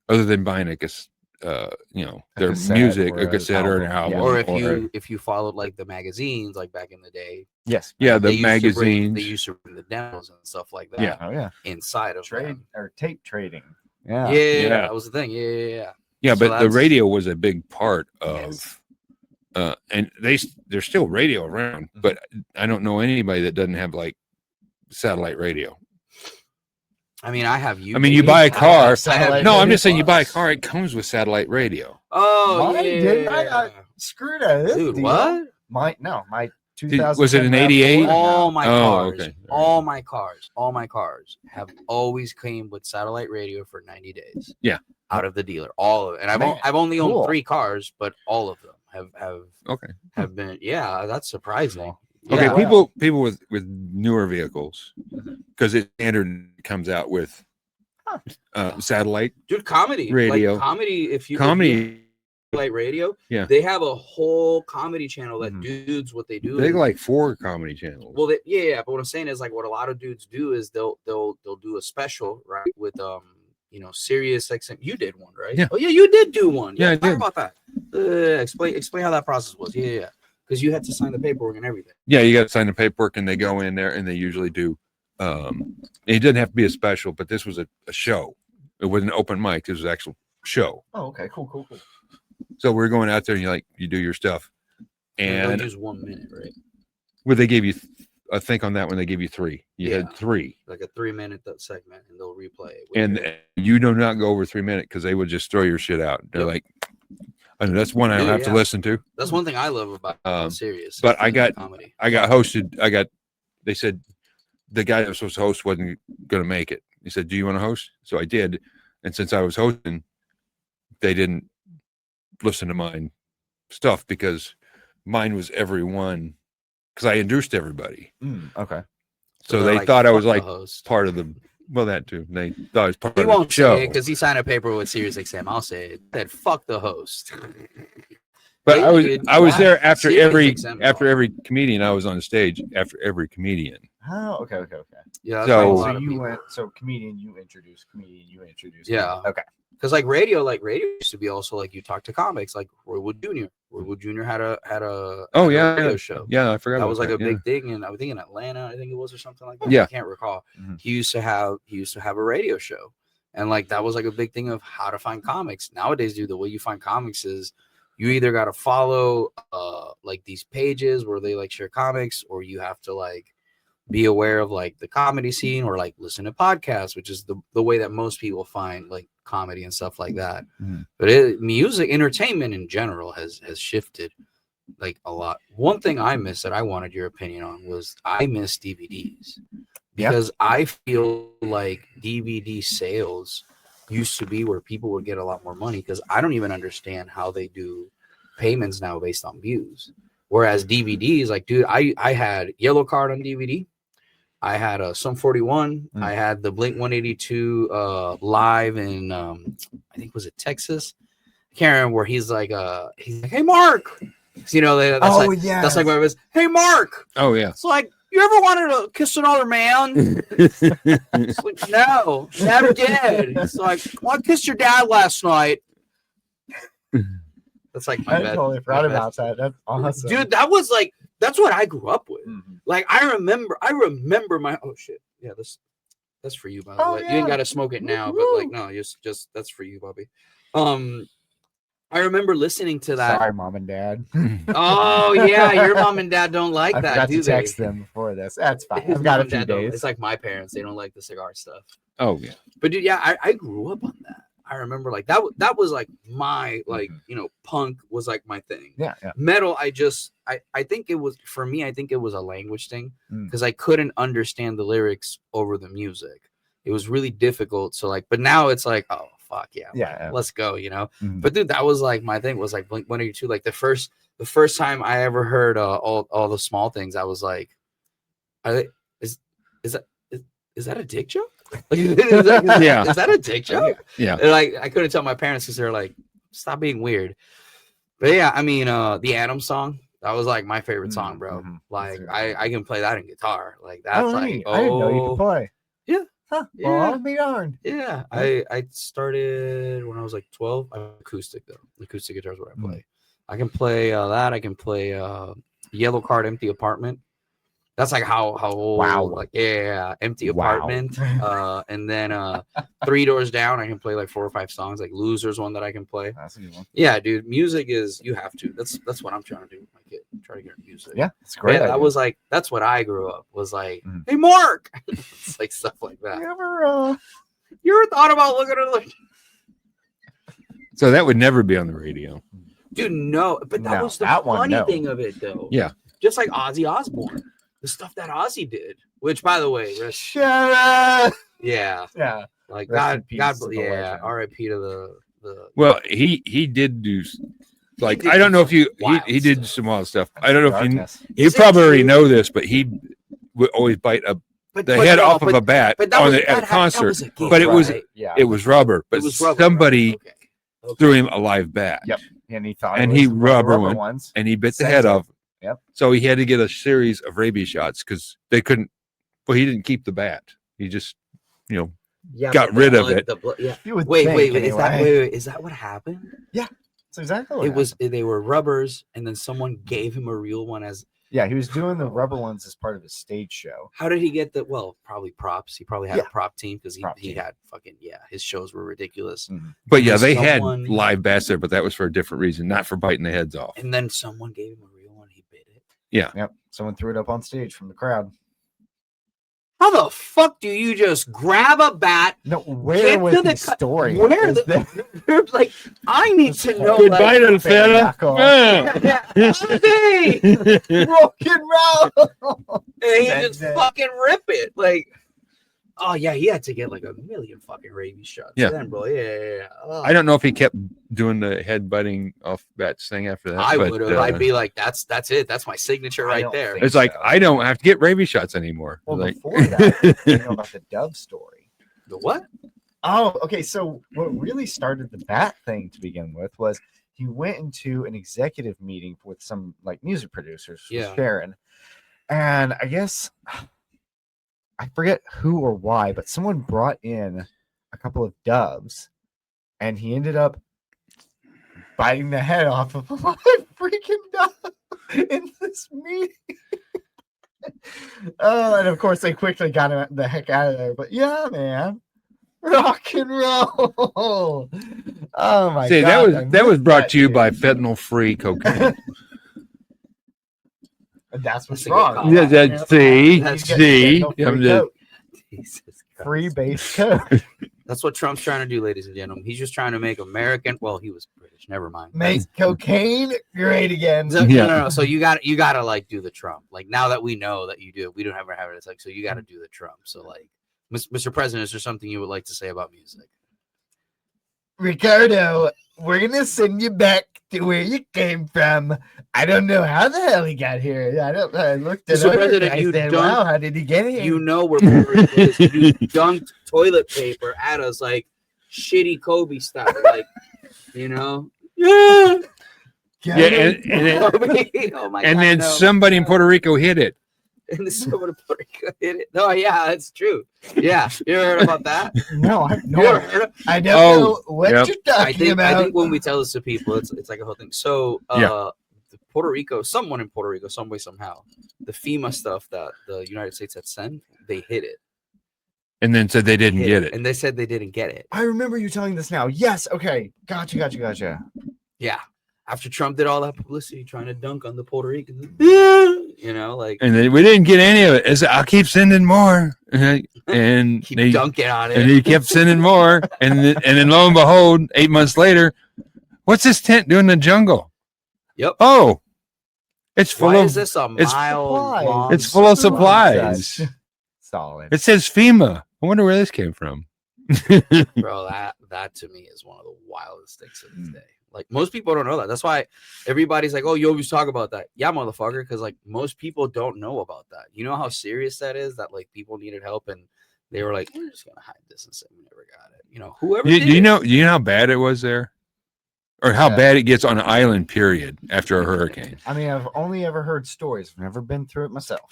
other than buying their cassette music, or a an cassette or an album, album, yeah. or if you followed like the magazines, like back in the day, Yes. yeah, they the used to bring- magazines. they used to bring the demos and stuff like that. Yeah. Oh yeah. Inside of Trade them. or tape trading. Yeah, Yeah. that was the thing. Yeah. Yeah, So but the that's- radio was a big part of, Yes. and there's still radio around, but I don't know anybody that doesn't have like satellite radio. I mean, I have you. I mean, you buy a car. satellite No, I'm radio just saying you buy a plus. car, it comes with satellite radio. Oh, Mine yeah. didn't. I got screwed out of this Dude, deal. what? My was 2000. it an 88? All my Oh, cars, okay. all my cars have always came with satellite radio for 90 days. Yeah. Out of the dealer, all of it. And Man, I've only cool. owned 3 cars, but all of them Okay. have been. Yeah, that's surprising. Okay, Yeah. wow. people with newer vehicles, because it standard comes out with satellite Dude, comedy Radio. like comedy. If you comedy. satellite radio, Yeah. they have a whole comedy channel that Mhm. dudes what they do. They is- like 4 comedy channels. Well, but what I'm saying is like what a lot of dudes do is they'll do a special right with Sirius XM. You did one, right? Yeah. Oh yeah, you did do one. Yeah, I talk did. about that. Explain how that process was. Yeah. Because you had to sign the paperwork and everything. Yeah, you got to sign the paperwork, and they go in there, and they usually do. It doesn't have to be a special, but this was a show. It wasn't an open mic. It was an actual show. Oh, okay. Cool. So we're going out there, and you do your stuff, and just 1 minute, right? well, they gave you, I think on that one they gave you 3. You Yeah. had 3, Like a 3-minute segment, and they'll replay it. and you do not go over 3 minutes because they would just throw your shit out. They're Yep. like, I know that's one I don't Yeah, have to yeah. listen to. that's one thing I love about Sirius. but is I the got- comedy. I got hosted. They said the guy that was supposed to host wasn't going to make it. He said, "Do you want to host?" So I did. And since I was hosting, they didn't listen to mine stuff because mine was everyone. Because I introduced everybody, Okay. so they're they like, thought I "Fuck was the like host." part of the. Well, that too. They thought I was part He of the won't show. say it because he signed a paper with Sirius XM. I'll say it. Said fuck the host. But I was Dude, I was wow. there after Sirius every XM, after dog. every comedian. I was on stage after every comedian. Oh, okay. Yeah. So- So you went. So comedian, you introduced. Yeah. Okay. Because like radio used to be also like you talk to comics like Roywood Jr. Roywood Jr. had a Oh, had a yeah, radio yeah. show. Yeah, I forgot That about was like a yeah. big thing, and I think in Atlanta, I think it was, or something like that. Yeah. I can't recall. Mhm. He used to have a radio show, and like that was like a big thing of how to find comics. Nowadays, dude, the way you find comics is you either got to follow like these pages where they like share comics, or you have to like be aware of like the comedy scene, or like listen to podcasts, which is the way that most people find like comedy and stuff like that. Mhm. But music entertainment in general has shifted like a lot. One thing I missed that I wanted your opinion on was I miss DVDs, because I feel like DVD sales used to be where people would get a lot more money, because I don't even understand how they do payments now based on views. Whereas DVDs, like, dude, I had Yellow Card on DVD. I had a Sum 41. I had the Blink 182 live in I think, was it Texas? I can't remember, where he's like, hey Mark. You know, that's like where it was, hey Mark. Oh yeah. It's like, you ever wanted to kiss another man? It's like, no, never did. It's like, well, I kissed your dad last night. That's like my I totally forgot about that. That's awesome, dude. That was like, that's what I grew up with. Mm-hmm. Like I remember my, oh shit, yeah, that's for you, by the way. Yeah. You ain't gotta smoke it now, but like, no, just that's for you, Bobby. I remember listening to that. Sorry, mom and dad. Oh yeah, your mom and dad don't like I that, forgot do to they? text them before this. That's fine. His I've got a mom and few dad don't- days. It's like my parents; they don't like the cigar stuff. Oh yeah. But dude, yeah, I grew up on that. I remember like that was like my like punk was like my thing. Yeah. Metal, I think it was, for me, I think it was a language thing, because I couldn't understand the lyrics over the music. It was really difficult. So like, but now it's like, oh fuck yeah, Yeah. let's go, Mhm. But dude, that was like my thing, was like Blink 182. Like the first time I ever heard all the small things, I was like, is that a dick joke? Like, is that a dick joke? Yeah. And, like, I couldn't tell my parents, because they're like, stop being weird. But yeah, I mean, the Adam song, that was like my favorite song, bro. Mhm. Like That's I can play that in guitar. Like that's like, I didn't know you could play. Yeah. Huh. Yeah. Well, I'll be darned. Yeah, I started when I was like 12. Acoustic though. Acoustic guitar is what I play. I can play that. I can play Yellow Card, Empty Apartment. That's like how old. Wow. Like Empty Wow. Apartment. And then 3 Doors Down, I can play like 4 or 5 songs. Like Loser's one that I can play. That's a good one. Yeah, dude. Music is, you have to. That's what I'm trying to do with my kid. Try to get her music. Yeah, it's great. Yeah, that idea. was like, that's what I grew up, was like, Mhm. hey Mark. It's like stuff like that. You ever thought about looking at like, So that would never be on the radio. dude, no, but that No, was the that one, funny no. thing of it though. Yeah. Just like Ozzy Osbourne, the stuff that Ozzy did, which by the way, Shut up. yeah, Yeah. like Rest in God, peace to the yeah, legend. R.I.P. to the. Well, he did do like, did I don't know if you wild he did stuff. some wild stuff. I don't know if Darkness. you Is it probably already true? know this, but he would always bite the head off of a bat but that on was, at a that concert. was a gig, But it was right? Yeah. it was rubber, but It was rubber, somebody right? Okay. threw him a live bat. Yep. And he thought And it was he the rubber one. ones. And he bit the Sent head it. off. Yep. So he had to get a series of rabies shots because they couldn't. Well, he didn't keep the bat. He just, Yeah, got but the rid of blood- it. the blood- yeah. You would Wait, think, anyway. is that what happened? That's exactly what It was, they were rubbers, and then someone gave him a real one as. Yeah, he was doing the rubber ones as part of his stage show. How did he get the? Well, probably props. He probably had a Yeah. prop team, because Prop he team. had fucking, his shows were ridiculous. But yeah, Was they someone- had live bats there, but that was for a different reason, not for biting the heads off. And then someone gave him a real one. He bit it. Yep. Someone threw it up on stage from the crowd. How the fuck do you just grab a bat? No, Get where to was the the cu- story? Where Is the like? I need to know. Goodbye, Like, little fella. knuckle. Ah. Ozzy! Rock and roll. And he That's just it. fucking rip it. Like, oh yeah, he had to get like 1 million fucking rabies shots. Yeah. Then, bro. Yeah. Oh. I don't know if he kept doing the head biting off bats thing after that. I but, would have. I'd be like, that's it. That's my signature I right don't there. think- it's like so. I don't have to get rabies shots anymore. Well, Like, before that, you know about the Dove story. The what? Oh, okay. So what really started the bat thing to begin with was he went into an executive meeting with some like music producers, Yeah. Sharon, and I guess I forget who or why, but someone brought in a couple of doves, and he ended up biting the head off of a live freaking dove in this meeting. And of course they quickly got him the heck out of there. But yeah, man, rock and roll. Oh my god! That was brought to you by fentanyl-free cocaine. And that's what's That's a good wrong. call. Yeah, see. Jesus Free Christ. base code. That's what Trump's trying to do, ladies and gentlemen. He's just trying to make American. Well, he was British. Never mind. Make cocaine great again. So, no. So you gotta like do the Trump. Like now that we know that you do, we don't ever have it. It's like so you got to do the Trump. So like, Mr. President, is there something you would like to say about music? Ricardo, we're gonna send you back to where you came from. I don't know how the hell he got here. I looked at Mr. it. President, I you said, don't- wow, how did he get here? You know we're Puerto Ricans. You dunked toilet paper at us like shitty Kobe style, like you know. Yeah, Get and, it? and, then, Oh my and God, then no. somebody in Puerto Rico hit it. And the someone in Puerto Rico hit it. No, yeah, that's true. Yeah, you ever heard about that? No, I You ever heard of- I don't know what yep. you're talking I about. think when we tell this to people, it's like a whole thing. So, Puerto Rico, someone in Puerto Rico, some way, somehow, the FEMA stuff that the United States had sent, they hit it. And then said they didn't get it. And they said they didn't get it. I remember you telling this now. Yes. Okay. Gotcha. Yeah. After Trump did all that publicity trying to dunk on the Puerto Ricans, you know, like And then we didn't get any of it. It's, I'll keep sending more. And keep they, dunking on it. and he kept sending more. And then lo and behold, 8 months later, what's this tent doing in the jungle? Yep. Oh, it's full Why of is this a it's mile supplies. long? it's full of supplies. Solid. It says FEMA. I wonder where this came from. Bro, that to me is one of the wildest things of this day. Like most people don't know that. That's why everybody's like, "Oh, you always talk about that." Yeah, motherfucker, because like most people don't know about that. You know how serious that is. That like people needed help and they were like, "We're just gonna hide this and say we never got it." You know, whoever. Do did you it- know? Do you know how bad it was there, or how Yeah. bad it gets on an island? Period. After a hurricane. I mean, I've only ever heard stories. I've never been through it myself.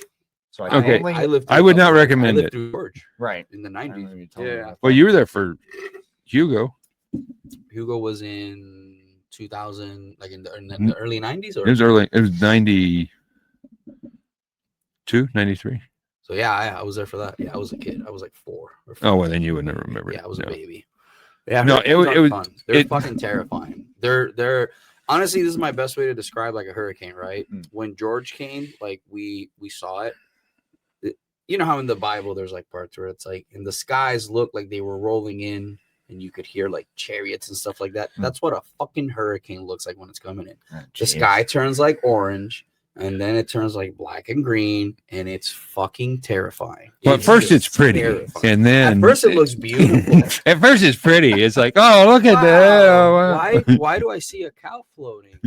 So I can Okay. only lived. I through would a not couple- recommend I lived it. through George right. in the I remember 90s. you told me Yeah, about Well, that. you were there for Hugo. Hugo was in 2000, like in the Mm. early 90s, or It was early. It was 92, 93. so. Yeah, I was there for that. Yeah, I was a kid. I was like 4 or 5. Oh well, then you would never remember. Yeah, I was No. a baby. Yeah, No, hurricanes it was- aren't it was- fun. They're it- fucking terrifying. They're honestly, this is my best way to describe like a hurricane, right? Mm. When George came, like we saw it. You know how in the Bible there's like parts where it's like, and the skies looked like they were rolling in, and you could hear like chariots and stuff like that. Mm. That's what a fucking hurricane looks like when it's coming in. Oh, The geez. sky turns like orange, and then it turns like black and green, and it's fucking terrifying. Well, at first it's just pretty, terrifying. and then At first it looks beautiful. at first it's pretty. It's like, oh, look at that. Oh, Wow, wow. why do I see a cow floating?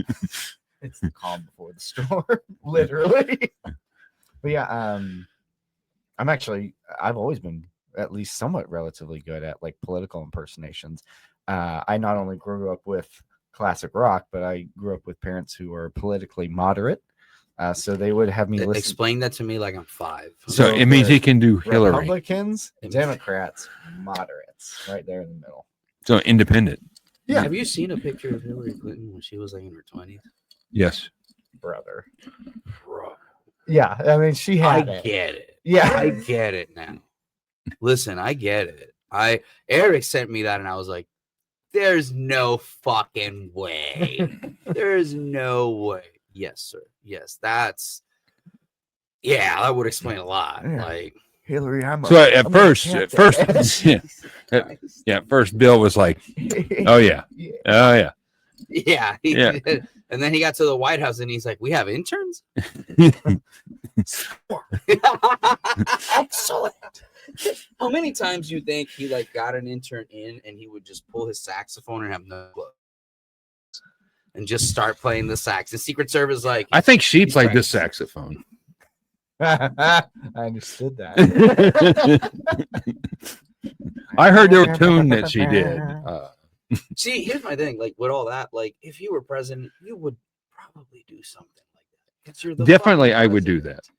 It's the calm before the storm, literally. But yeah, I've always been at least somewhat relatively good at like political impersonations. I not only grew up with classic rock, but I grew up with parents who were politically moderate. So they would have me listen. Explain that to me like I'm 5. So it means he can do Hillary. Republicans, Democrats, moderates, right there in the middle. So independent. Yeah. Have you seen a picture of Hillary Clinton when she was like in her 20s? Yes. Brother. Bro, Yeah, I mean, she I had it. get it. Yeah. I get it now. Listen, I get it. Eric sent me that and I was like, there's no fucking way. There's no way. Yes, sir. Yes, that would explain a lot. Yeah. Like Hillary, I'm So at first, yeah, at first, Bill was like, "Oh yeah, oh yeah." yeah, he Yeah. did. And then he got to the White House and he's like, we have interns? Excellent. How many times do you think he like got an intern in and he would just pull his saxophone and have no clue and just start playing the sax? The Secret Service like I think she He's played right. the saxophone. I understood that. I heard there was a tune that she did. see, here's my thing. Like with all that, like if you were president, you would probably do something like that. 'Cause you're the Definitely, fucking I would do president.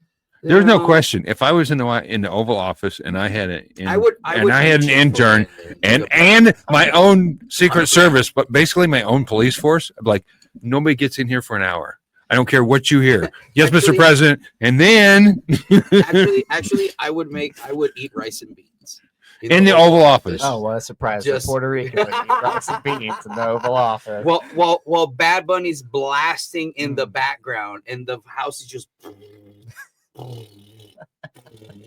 There's no question. If I was in the Oval Office and I had an intern and my own Secret Service, but basically my own police force, like nobody gets in here for an hour. I don't care what you hear. Yes, Mr. President. And then actually, I would eat rice and beans in the Oval Office. Oh, what a surprise! Just Puerto Rican would eat rice and beans in the Oval Office. Well, Bad Bunny's blasting in the background, and the house is just.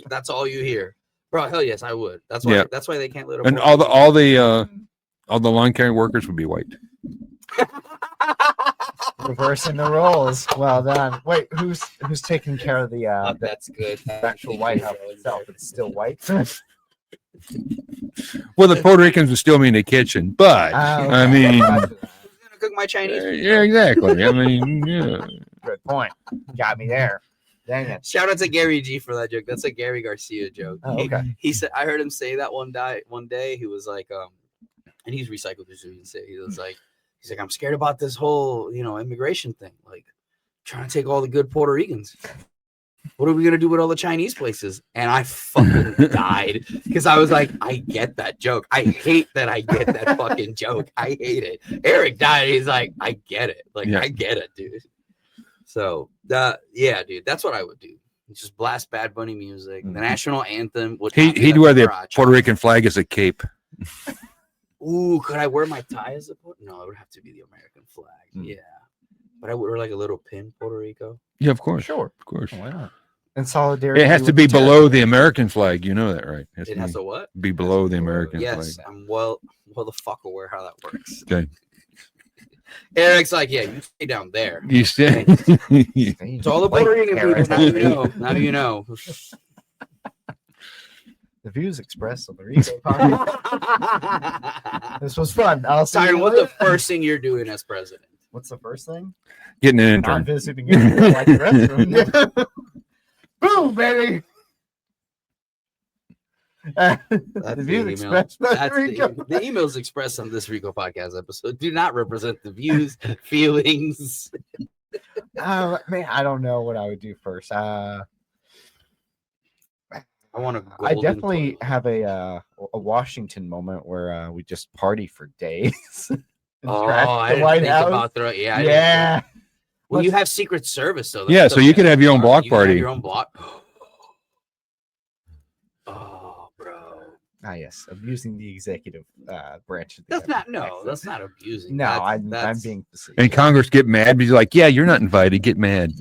That's all you hear, bro. Hell yes, I would. That's why. Yeah. That's why they can't let. And all the lawn care workers would be white. Reversing the roles. Well done. Wait, who's taking care of the that's good. The actual White House itself? It's still white. Well, the Puerto Ricans would still be in the kitchen, but okay. I mean, who's gonna cook my Chinese food? Yeah, exactly. I mean, yeah. Good point. Got me there. Dang it. Shout out to Gary G for that joke. That's a Gary Garcia joke. Oh, okay. He said, I heard him say that one day. He was like, and he's recycled this. He was like, I'm scared about this whole, immigration thing. Like, trying to take all the good Puerto Ricans. What are we gonna do with all the Chinese places? And I fucking died because I was like, I get that joke. I hate that I get that fucking joke. I hate it. Eric died. He's like, I get it. Like, yeah. I get it, dude. So, yeah, dude, that's what I would do. Just blast Bad Bunny music. The national anthem. He'd wear the Puerto Rican flag as a cape. Ooh, could I wear my tie as a No, it would have to be the American flag. Yeah. But I would wear like a little pin Puerto Rico. Yeah, of course. Sure. Of course. Why not? And solidarity. It has to be below the American flag. You know that, right? It has to what? Be below the American flag. Yes, I'm well the fuck aware how that works. Okay. Eric's like, yeah, you stay down there. You stay. So all the Puerto Rican people, now you know. The views expressed on the Rico Podcast. This was fun. Tyrane, what's the first thing you're doing as president? What's the first thing? Getting an intern. I'm visiting like the restroom. Boom, baby. The views expressed the emails expressed on this Rico Podcast episode do not represent the views, feelings. Man, I don't know what I would do first. I definitely have a Washington moment where we just party for days. I didn't think about that. Yeah. Well, you have Secret Service, though. Yeah, so you could have your own block party. Your own block. Oh, bro. Ah, yes, abusing the executive branch. That's not abusing. No, I'm being facetious. And Congress get mad because you're like, yeah, you're not invited. Get mad.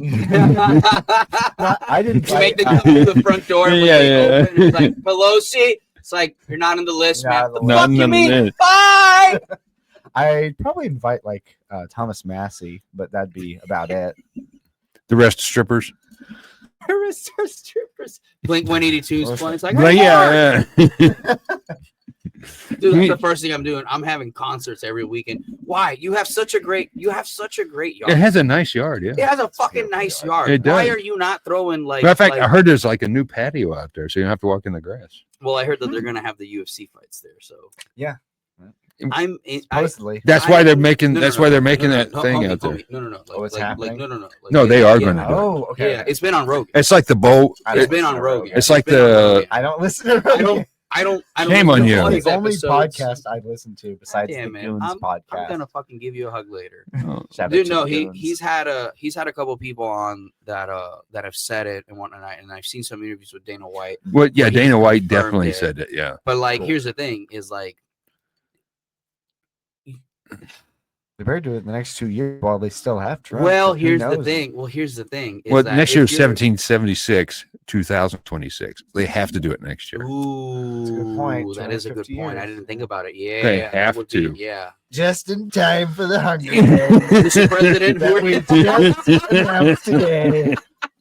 I didn't make them come to the front door. Yeah. Open, it's like, Pelosi. It's like, you're not on the list, man. The fuck you mean? Bye. I'd probably invite like Thomas Massey, but that'd be about it. The rest strippers. The rest are strippers. Blink 182's playing. It's like, yeah. Dude, that's the first thing I'm doing. I'm having concerts every weekend. Why? You have such a great yard. It has a nice yard, yeah. It has a fucking nice yard. It does. Why are you not throwing like? Matter of fact, I heard there's like a new patio out there, so you don't have to walk in the grass. Well, I heard that they're gonna have the UFC fights there. So yeah. Supposedly. That's why they're making. That's why they're making that thing out there. No. What's happening? No, they are going to do it. Oh, okay. Yeah, it's been on Rogan. It's like the boat. It's been on Rogan. It's like the. I don't listen to Rogan. I don't. Shame on you. It's the only podcast I listen to besides the Goons podcast. I'm gonna fucking give you a hug later. Dude, no, he's had a couple people on that have said it and whatnot, and I've seen some interviews with Dana White. Well, yeah, Dana White definitely said it. Yeah, but like, here's the thing: is like. They better do it in the next 2 years while they still have Trump. Well, here's the thing. Well, next year is 1776, 2026. They have to do it next year. Ooh, that's a good point. That is a good point. I didn't think about it. Yeah, they have to. Yeah, just in time for the Hunger Games. Mr. President, we just announced today.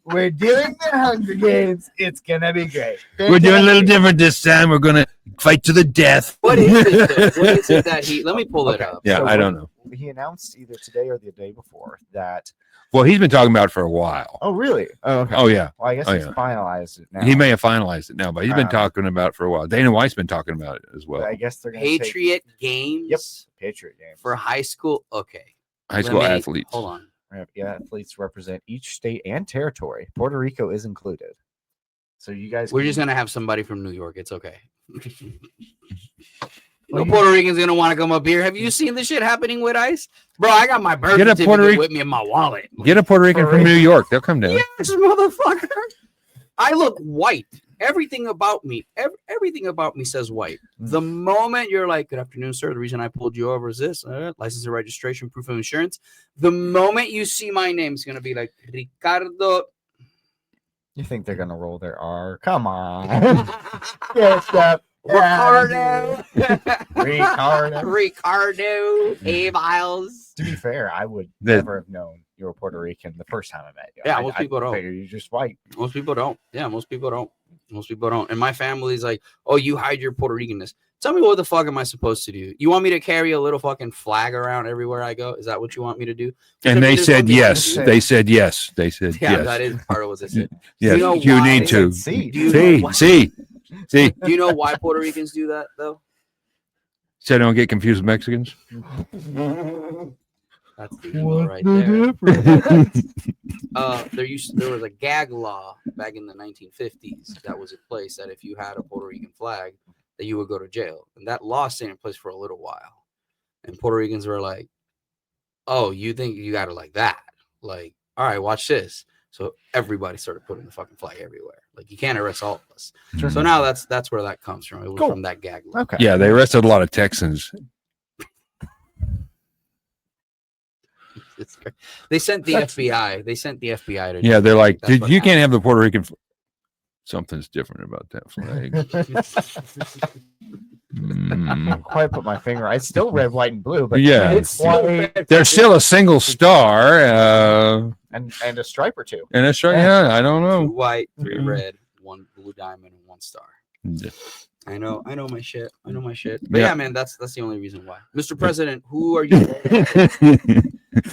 We're doing the Hunger Games. It's gonna be great. We're doing a little different this time. We're gonna fight to the death. What is it? What is it that he? Let me pull it up. Yeah, so I don't know. He announced either today or the day before that. Well, he's been talking about it for a while. Oh, really? Oh, okay. Oh, yeah. Well, I guess he's finalized it now. He may have finalized it now, but he's been talking about it for a while. Dana White's been talking about it as well. But I guess they're going Patriot Games. Yep, Patriot Games for high school. Okay, high school athletes. Hold on. athletes represent each state and territory. Puerto Rico is included. So you guys, We're just gonna have somebody from New York. It's okay. Well, No Puerto Rican's gonna want to come up here. Have you seen the shit happening with ICE, bro? I got my birth Get a Puerto certificate Rican- with me in my wallet. Get a Puerto Rican from New York. They'll come down. Yes, motherfucker. I look white. Everything about me, everything about me says white. The moment you're like, "Good afternoon, sir. The reason I pulled you over is this: license and registration, proof of insurance." The moment you see my name, it's gonna be like Ricardo. you think they're gonna roll their R? Come on. Yes, Ricardo. Ricardo. A. Miles. To be fair, I would never have known you were Puerto Rican the first time I met you. Yeah, most people don't. You're just white. Most people don't. Yeah, most people don't. Most people don't. And my family's like, "Oh, you hide your Puerto Ricanness." Tell me, what the fuck am I supposed to do? You want me to carry a little fucking flag around everywhere I go? Is that what you want me to do? And they said yes. They said yes. They said Yeah, yes. that is part of what they said. Yes, You know you why? need to. See. Do you know why- See. Do you know why Puerto Ricans do that though? So don't get confused with Mexicans. That's the emo right there. There was a gag law back in the 1950s that was in place that if you had a Puerto Rican flag, that you would go to jail. And that law stayed in place for a little while. And Puerto Ricans were like, "Oh, you think you got it like that? Like, all right, watch this." So everybody started putting the fucking flag everywhere. Like, you can't arrest all of us. Sure. So now that's where that comes from. It was Cool. from that gag law. Okay. Yeah, they arrested a lot of Texans. It's great. They sent the FBI. They sent the FBI to. Yeah, they're like, That's what you can't happened. have the Puerto Rican. Something's different about that flag. Can't quite put my finger. It's still red, white, and blue, but Yeah. it's white There's still a single star. and a stripe or two. And it's yeah, I don't 2 know. white, 3 Mhm. red, 1 blue diamond, and 1 star. I know my shit. I know my shit. But Yeah. yeah, man, that's the only reason why. Mr. President, who are you?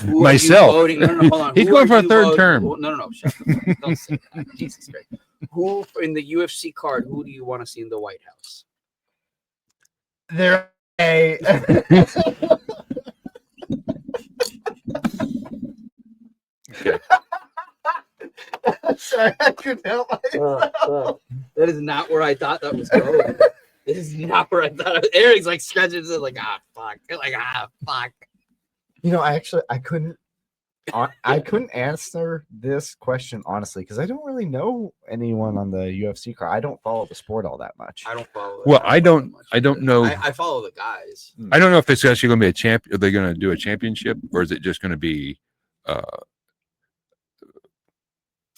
Who are Myself. you voting? No, hold on. He's Who going are for a you third voting- term. No. Shut the fuck up. Don't say that. Jesus Christ. Who in the UFC card? Who do you want to see in the White House? They're a. Sorry, I couldn't help myself. That is not where I thought that was going. This is not where I thought. Eric's like scratching his head, like fuck, fuck. You know, I couldn't answer this question honestly because I don't really know anyone on the UFC card. I don't follow the sport all that much. I don't follow. Well, I follow don't much. know. I follow the guys. I don't know if it's actually going to be a champ. Are they going to do a championship, or is it just going to be,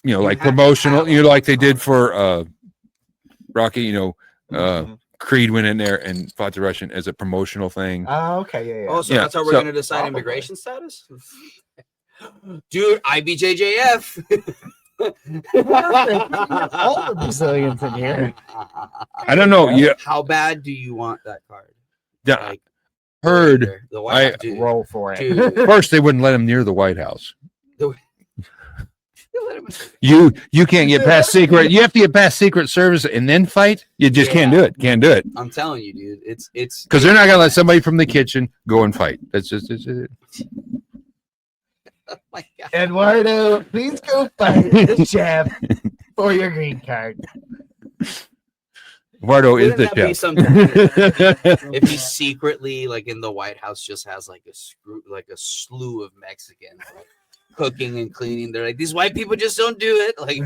like promotional? Like they did for Rocky. Creed went in there and fought the Russian as a promotional thing. Oh, okay, yeah. Oh, so Yeah, that's how we're so- going to decide immigration status? Dude, IBJJF. All the Brazilians in here. I don't know. Yeah, How bad do you want that card? I heard The White House, dude. Roll for it. Dude. first they wouldn't let him near the White House. Let him- You can't get past secret. You have to get past Secret Service and then fight. You just can't do it. Can't do it I'm telling you, dude. It's because they're not gonna let somebody from the kitchen go and fight. That's just it. oh my God. Eduardo, please go fight the chef for your green card. Eduardo is Wouldn't that be the something chef. if he secretly, like in the White House, just has like a slew of Mexicans like, cooking and cleaning? They're like, these white people just don't do it. Like,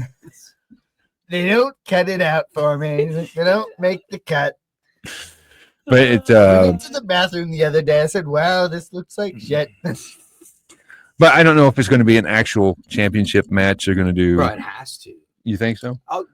They don't cut it out for me. They don't make the cut. But it's I went to the bathroom the other day. I said, "Wow, this looks like shit." but I don't know if it's going to be an actual championship match. They're going to do. bro, it has to. You think so? Oh,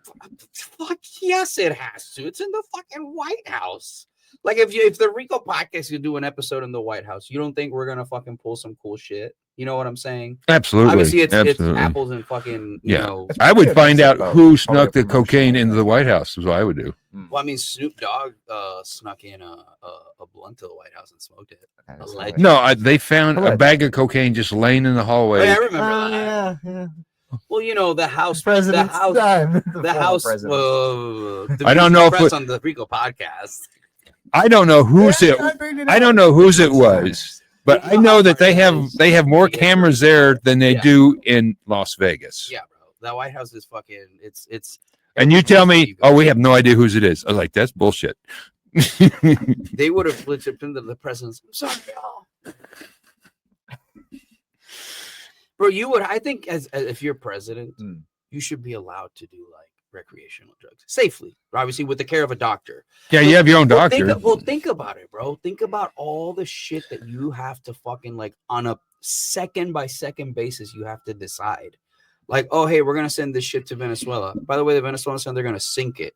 fuck yes, it has to. It's in the fucking White House. Like if the Rico Podcast could do an episode in the White House, you don't think we're gonna fucking pull some cool shit? You know what I'm saying? Absolutely. Obviously, it's Absolutely. apples and fucking you Yeah. know. I would find out who snuck the promotion. cocaine into the White House. Is what I would do. Well, I mean, Snoop Dogg snuck in a blunt to the White House and smoked it. Alleged. No, they found a bag of cocaine just laying in the Oh, hallway. yeah, I remember that. yeah. Well, you know the House, President's the House, time. the former House. president. The I don't know if press it- on the Rico Podcast. I don't know whose it. I bring it I up. don't know whose it was, But I know that they have more cameras there than they do in Las Vegas. Yeah, bro. That White House is fucking. It's. And you tell me, oh, we have no idea whose it is. I was like, that's bullshit. They would have flipped into the president's. I'm sorry, y'all. Bro, you would. I think as if you're president, you should be allowed to do like recreational drugs safely, obviously with the care of a doctor. Yeah, you have your own doctor. Think about it, bro. Think about all the shit that you have to fucking like on a second by second basis. You have to decide, like, oh, hey, we're gonna send this shit to Venezuela. By the way, the Venezuelans said they're gonna sink it.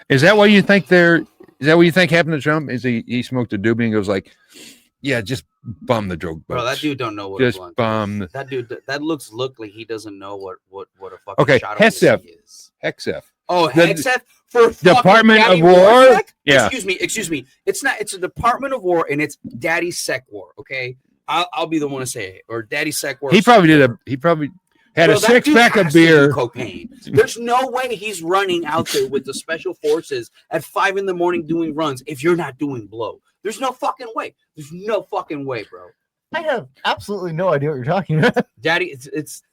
Is that what you think? Is that what you think happened to Trump? Is he smoked a doobie and goes like, yeah, just bum the drug boats. Bro, that dude don't know what just bum is. That dude that look like he doesn't know what a fucking shot Hexef is. Hexef. Oh, Hexef for Department of War. Yeah. Excuse me. It's not. It's a Department of War, and it's Daddy Sec War. Okay, I'll be the one to say it. Or Daddy Sec War. He probably had a 6-pack of beer. Cocaine. There's no way he's running out there with the special forces at 5 a.m. doing runs if you're not doing blow. There's no fucking way. There's no fucking way, bro. I have absolutely no idea what you're talking about. Daddy, it's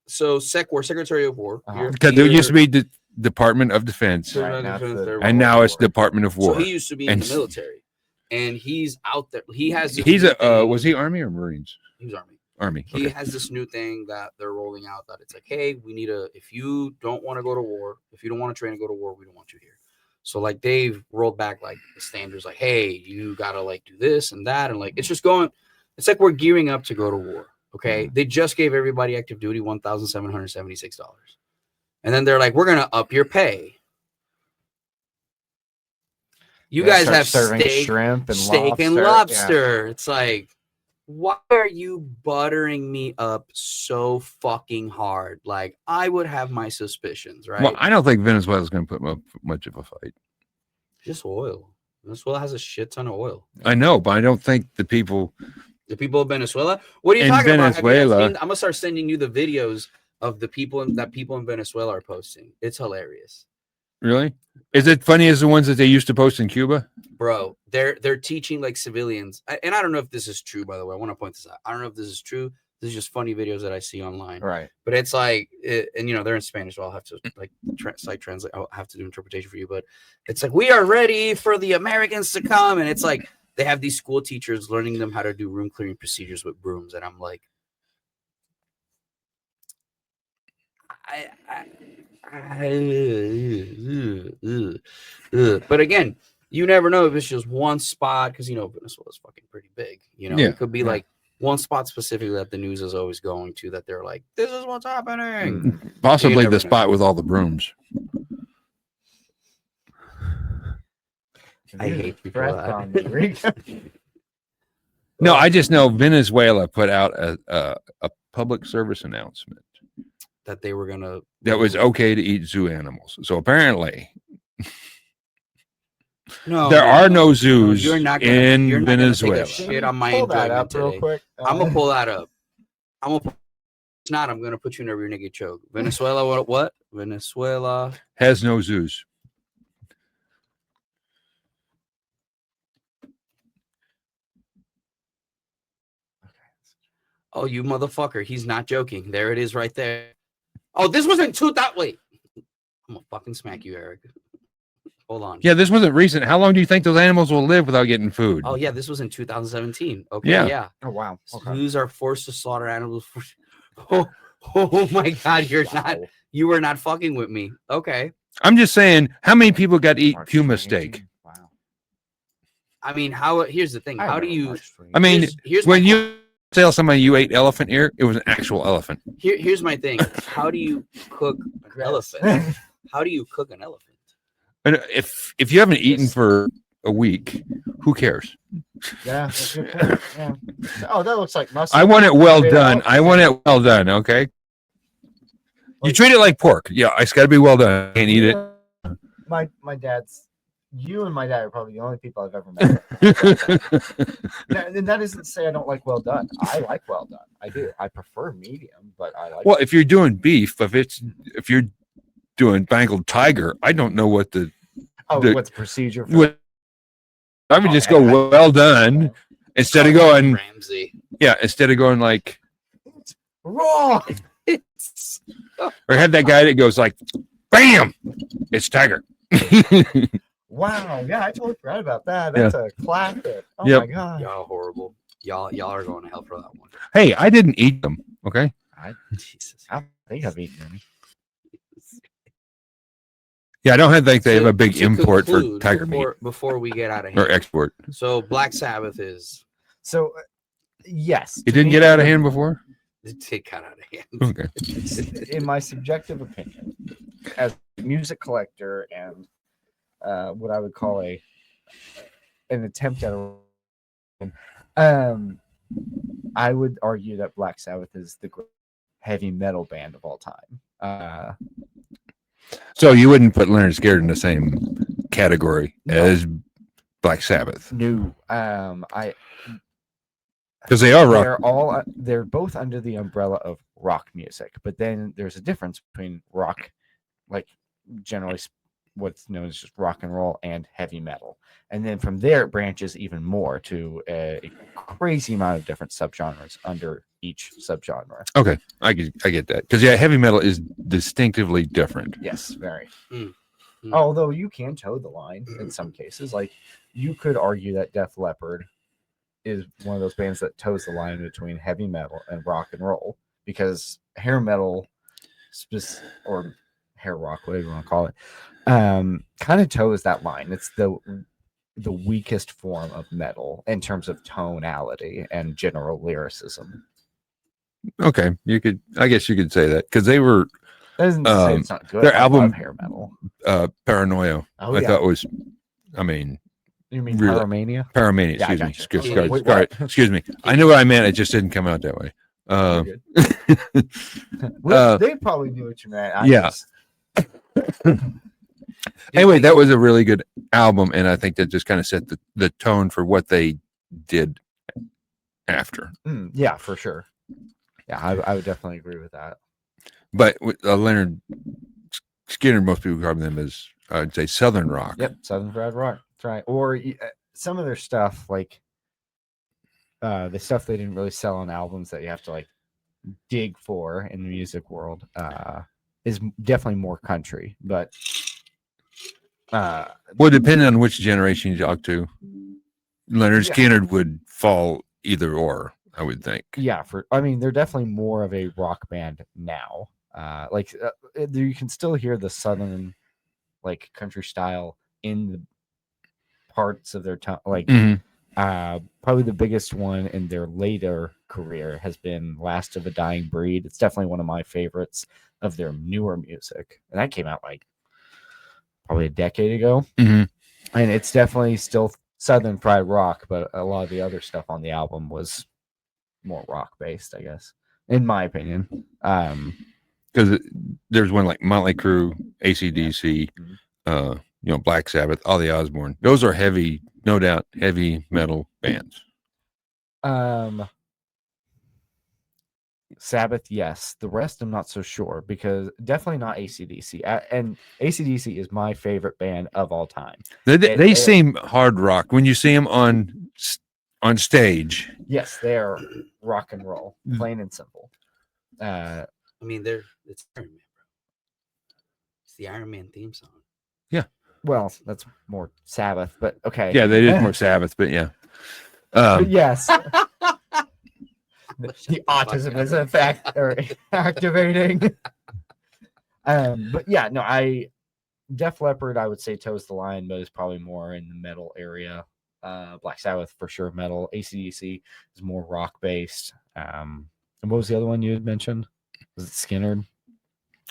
so Sec War, Secretary of War. Because there used to be the Department of Defense, right, and now it's Department of War. So he used to be in the military, and he's out there. He has. Was he Army or Marines? He was Army. Army. He has this new thing that they're rolling out that it's like, hey, we need if you don't want to go to war, if you don't want to train and go to war, we don't want you here. So like they've rolled back like the standards, like, hey, you gotta like do this and that, and like it's just going. It's like we're gearing up to go to war. Okay, they just gave everybody active duty $1,776, and then they're like, we're gonna up your pay. You guys have steak, shrimp, and lobster. Yeah. It's like, why are you buttering me up so fucking hard? Like, I would have my suspicions, right? Well, I don't think Venezuela's going to put up much of a fight. Just oil. Venezuela has a shit ton of oil. I know, but I don't think the people of Venezuela. What are you talking about? I'm gonna start sending you the videos of the people in Venezuela are posting. It's hilarious. Really? Is it funny as the ones that they used to post in Cuba? Bro, they're teaching like civilians, and I don't know if this is true. By the way, I want to point this out. I don't know if this is true. This is just funny videos that I see online. Right. But it's like, and you know, they're in Spanish, so I'll have to like translate. I'll have to do interpretation for you. But it's like, we are ready for the Americans to come, and it's like they have these school teachers learning them how to do room clearing procedures with brooms, and I'm like, but again, you never know if it's just one spot, because you know Venezuela's fucking pretty big. You know, it could be like one spot specifically that the news is always going to, that they're like, this is what's happening. Possibly the spot with all the brooms. I hate people. No, I just know Venezuela put out a public service announcement that they were gonna, that was okay to eat zoo animals. So apparently, there are no zoos in Venezuela. Shit on my employment today. I'm gonna pull that up. It's not. I'm gonna put you in a rear naked choke. Venezuela, what? Venezuela has no zoos. Oh, you motherfucker! He's not joking. There it is, right there. Oh, this wasn't 2000. Wait, I'm gonna fucking smack you, Eric. Hold on. Yeah, this wasn't recent. How long do you think those animals will live without getting food? Oh yeah, this was in 2017. Okay, yeah. Oh wow. Okay. Zoos are forced to slaughter animals. Oh my God, you were not fucking with me. Okay. I'm just saying, how many people got to eat puma steak? Wow. I mean, here's the thing. How do you? I mean, here's when you tell somebody you ate elephant ear, it was an actual elephant. Here's my thing. How do you cook an elephant? How do you cook an elephant? And if you haven't eaten for a week, who cares? Yeah, that's a good point. Yeah. Oh, that looks like mustard. I want it well done. I want it well done. Okay. You treat it like pork. Yeah, it's got to be well done. I can't eat it. My dad's. You and my dad are probably the only people I've ever met. And that isn't to say I don't like well done. I like well done. I do. I prefer medium, but I like. Well, if you're doing beef, if you're doing Bengal tiger, I don't know what what's the procedure for I would just go well done. Instead of going, Ramsey. yeah, instead of going like Raw. or have that guy that goes like, bam, it's Tiger. Wow. Yeah, I totally forgot about that. Yeah. That's a classic. Oh Yep. my god. Y'all horrible. Y'all are going to hell for that one. Hey, I didn't eat them. Okay. Jesus. I think I've eaten them. Yeah, I don't think they have To- a big to import for conclude, tiger meat before we get out of or hand. export. So Black Sabbath is So, yes. It to didn't me, get out of hand before. it did cut out of hand. Okay. In my subjective opinion, as a music collector and what I would call an attempt at I would argue that Black Sabbath is the great heavy metal band of all time. So you wouldn't put Leonard Skinner in the same category No. as Black Sabbath New, because they are rock. they're both under the umbrella of rock music, but then there's a difference between rock, like generally what's known as just rock and roll, and heavy metal, and then from there it branches even more to a crazy amount of different subgenres under each subgenre. Okay, I get that because yeah, heavy metal is distinctively different. Yes, very. Mm. Although you can toe the line in some cases, like you could argue that Def Leppard is one of those bands that toes the line between heavy metal and rock and roll, because hair metal, or hair rock, whatever you want to call it, kind of toes that line. It's the weakest form of metal in terms of tonality and general lyricism. Okay, I guess you could say that because they were That doesn't say it's not good. their I album- love hair metal. Paranoia. Oh, I yeah. thought was, I mean, You mean really- Pyromania? Paramania. Yeah, I Excuse me. gotcha. Excuse, Okay. Wait, sorry, what? excuse me. I knew what I meant. It just didn't come out that way. You're good. uh, They probably knew what you meant. Yeah. Anyway, that was a really good album, and I think that just kind of set the tone for what they did after. Yeah, for sure. Yeah, I would definitely agree with that. But with Leonard Skinner, most people call them as I'd say Southern rock. Yep, Southern Fried Rock. That's right. Or some of their stuff, like the stuff they didn't really sell on albums that you have to like dig for in the music world, is definitely more country. But Well, depending on which generation you talk to, Leonard Yeah. Skinner would fall either or, I would think. yeah, I mean, they're definitely more of a rock band now. You can still hear the Southern, like country style in the parts of their tone. Like, Mhm. probably the biggest one in their later career has been Last of a Dying Breed. It's definitely one of my favorites of their newer music, and that came out like probably a decade ago. Mhm. And it's definitely still Southern fried rock, but a lot of the other stuff on the album was more rock based, I guess, in my opinion. Because there's one like Motley Crue, AC/DC, Black Sabbath, Ozzy Osbourne. Those are heavy, no doubt, heavy metal bands. Sabbath, yes. The rest, I'm not so sure, because definitely not AC/DC. And AC/DC is my favorite band of all time. They seem hard rock when you see them on stage. Yes, they're rock and roll, plain and simple. I mean, it's Iron Man, bro. It's the Iron Man theme song. Well, that's more Sabbath, but okay. Yeah, they did more Sabbath, but yeah. But yes. The autism is in fact or activating. But yeah, no, Def Leppard, I would say toes the line, but is probably more in the metal area. Black Sabbath for sure, metal. AC/DC is more rock based. And what was the other one you had mentioned? Was it Skinner?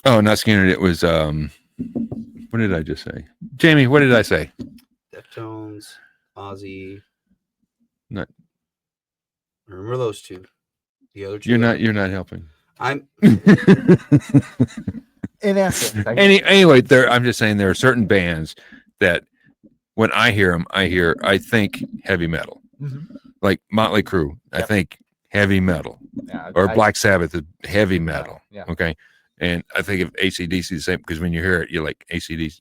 Oh, not Skinner. It was what did I just say? Jamie, what did I say? Deftones, Ozzy. Not. Remember those two. The other two. You're not helping. I'm In essence. Anyway, I'm just saying there are certain bands that when I hear them, I think heavy metal. Mhm. Like Motley Crue, I Yep. think heavy metal. Yeah, Or Black Sabbath is heavy metal. Yeah. Okay. And I think of AC/DC the same because when you hear it, you're like AC/DC.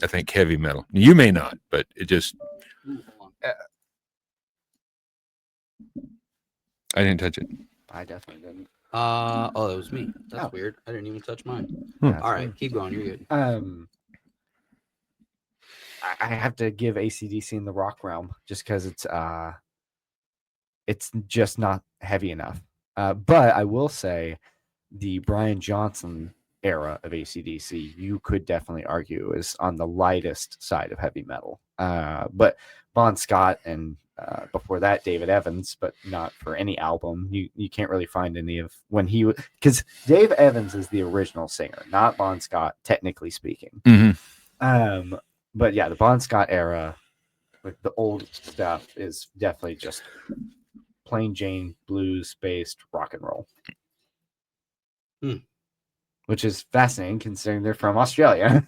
I think heavy metal. You may not, but it just I didn't touch it. I definitely didn't. Oh, that was me. That's Oh. weird. I didn't even touch mine. That's All right, weird. keep going. You're good. I have to give AC/DC in the rock realm just because it's just not heavy enough. But I will say the Brian Johnson era of AC/DC, you could definitely argue is on the lightest side of heavy metal. But Bon Scott and before that David Evans, but not for any album. You can't really find any of when he was, because Dave Evans is the original singer, not Bon Scott, technically speaking. Mm-hmm. But yeah, the Bon Scott era, like the old stuff, is definitely just plain Jane blues based rock and roll. Which is fascinating considering they're from Australia.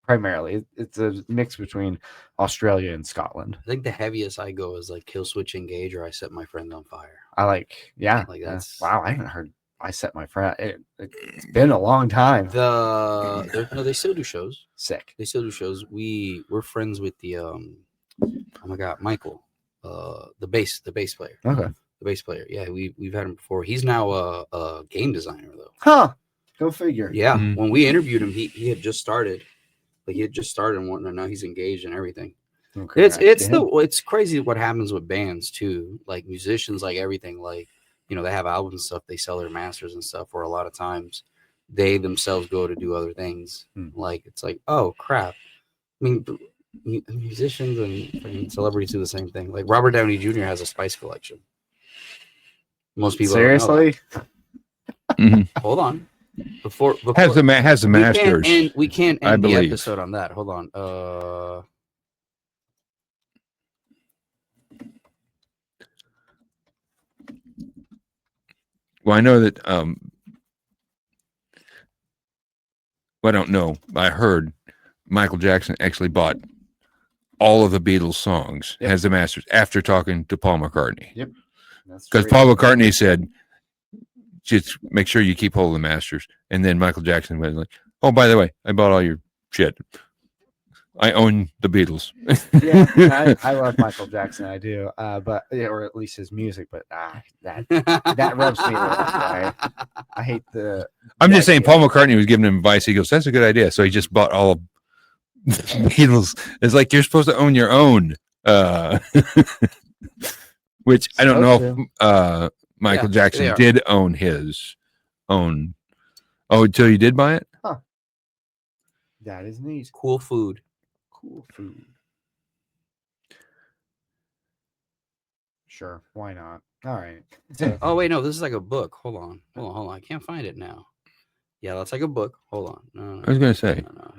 Primarily, it's a mix between Australia and Scotland. I think the heaviest I go is like Kill Switch Engage or I Set My Friend on Fire. Like that's wow. I haven't heard I Set My Friend. It's been a long time. They still do shows. Sick. They still do shows. We're friends with the oh my god, Michael, the bass player. Okay. The bass player. Yeah, we've had him before. He's now a game designer though. Huh. Go figure. Yeah. When we interviewed him, he had just started. Like he had just started and whatnot. Now he's engaged and everything. Okay. It's crazy what happens with bands too. Like musicians, like everything. Like they have albums and stuff. They sell their masters and stuff. Or a lot of times, they themselves go to do other things. Like it's like, oh crap. I mean, musicians and celebrities do the same thing. Like Robert Downey Jr. has a Spice collection. Most people seriously. Hold on. Before has the masters. We can't end the episode on that. Hold on. Well, I know that. Well, I don't know. I heard Michael Jackson actually bought all of the Beatles songs as the masters after talking to Paul McCartney. Yep. Because Paul McCartney said, just make sure you keep hold of the masters. And then Michael Jackson was like, oh, by the way, I bought all your shit. I own the Beatles. Yeah, I love Michael Jackson. I do. Or at least his music. But that rubs me the wrong way. I hate the. I'm just saying, Paul McCartney was giving him advice. He goes, that's a good idea. So he just bought all of the Beatles. It's like, you're supposed to own your own. Which I don't know if Michael Jackson did own his own. Oh, until you did buy it? Huh. That is neat. Cool food. Sure. Why not? All right. Oh, wait. No, this is like a book. Hold on. I can't find it now. Yeah, that's like a book. Hold on. No. I was going to say. No.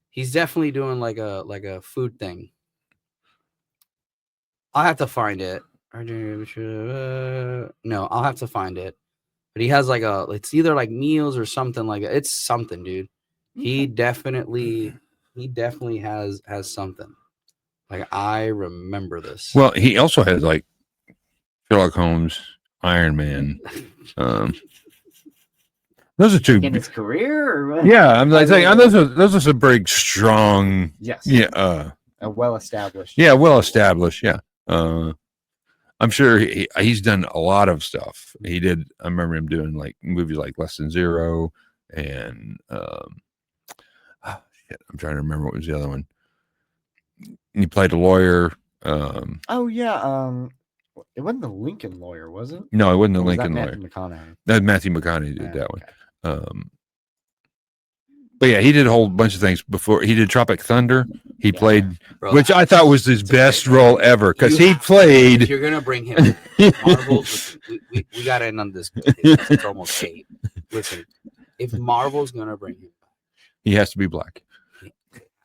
He's definitely doing like a food thing. I'll have to find it. No, I'll have to find it. But he has it's either like meals or something like that. It's something, dude. He definitely has something. Like I remember this. Well, he also has like Sherlock Holmes, Iron Man. Those are two in his career. Or what? Yeah, I'm like saying those are some big, strong. Yes. Yeah. Well established. Yeah, well established. Yeah. I'm sure he's done a lot of stuff. He did. I remember him doing like movies like Less Than Zero, and I'm trying to remember what was the other one. He played a lawyer. Oh yeah. It wasn't the Lincoln Lawyer, was it? No, it wasn't the Lincoln Lawyer. Matthew McConaughey. That Matthew McConaughey did that one. But yeah, he did a whole bunch of things before. He did Tropic Thunder. He played, which I thought was his best role ever, because he played. If you're gonna bring him, Marvel's. We got to end on this. It's almost 8. Listen, if Marvel's gonna bring him, he has to be black.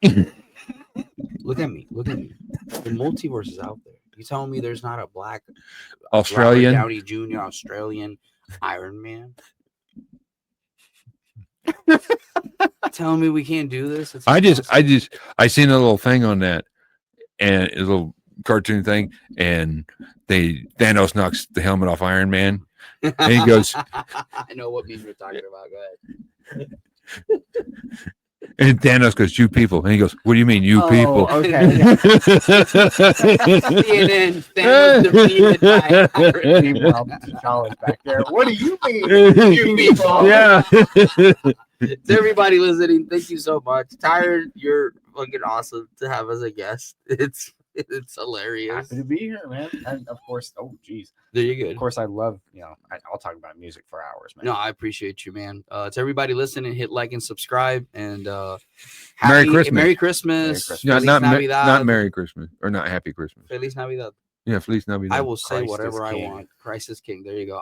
Look at me. The multiverse is out there. You telling me there's not a black Australian Robert Downey Jr. Australian Iron Man? Telling me we can't do this? I seen a little thing on that, and a little cartoon thing, and Thanos knocks the helmet off Iron Man, and he goes, I know what meme you're talking about. Go ahead. And Thanos goes, "You people," and he goes, "What do you mean, you people?" Okay. CNN, Thanos defeated by Tyrane. Meanwhile, T'Challa's back there. What do you mean, you people? Yeah. To everybody listening, thank you so much. Tyrane, you're fucking awesome to have as a guest. It's hilarious. Happy to be here, man. And of course, oh geez, There you go. of course, I love I'll talk about music for hours, man. No, I appreciate you, man. To everybody listening, hit like and subscribe, and Merry Christmas. Merry Christmas. No, Feliz not Navidad. Merry Christmas or not Happy Christmas. Feliz Navidad. Yeah, Feliz Navidad. I will say Christ is whatever I king. want. Christ is king. There you go.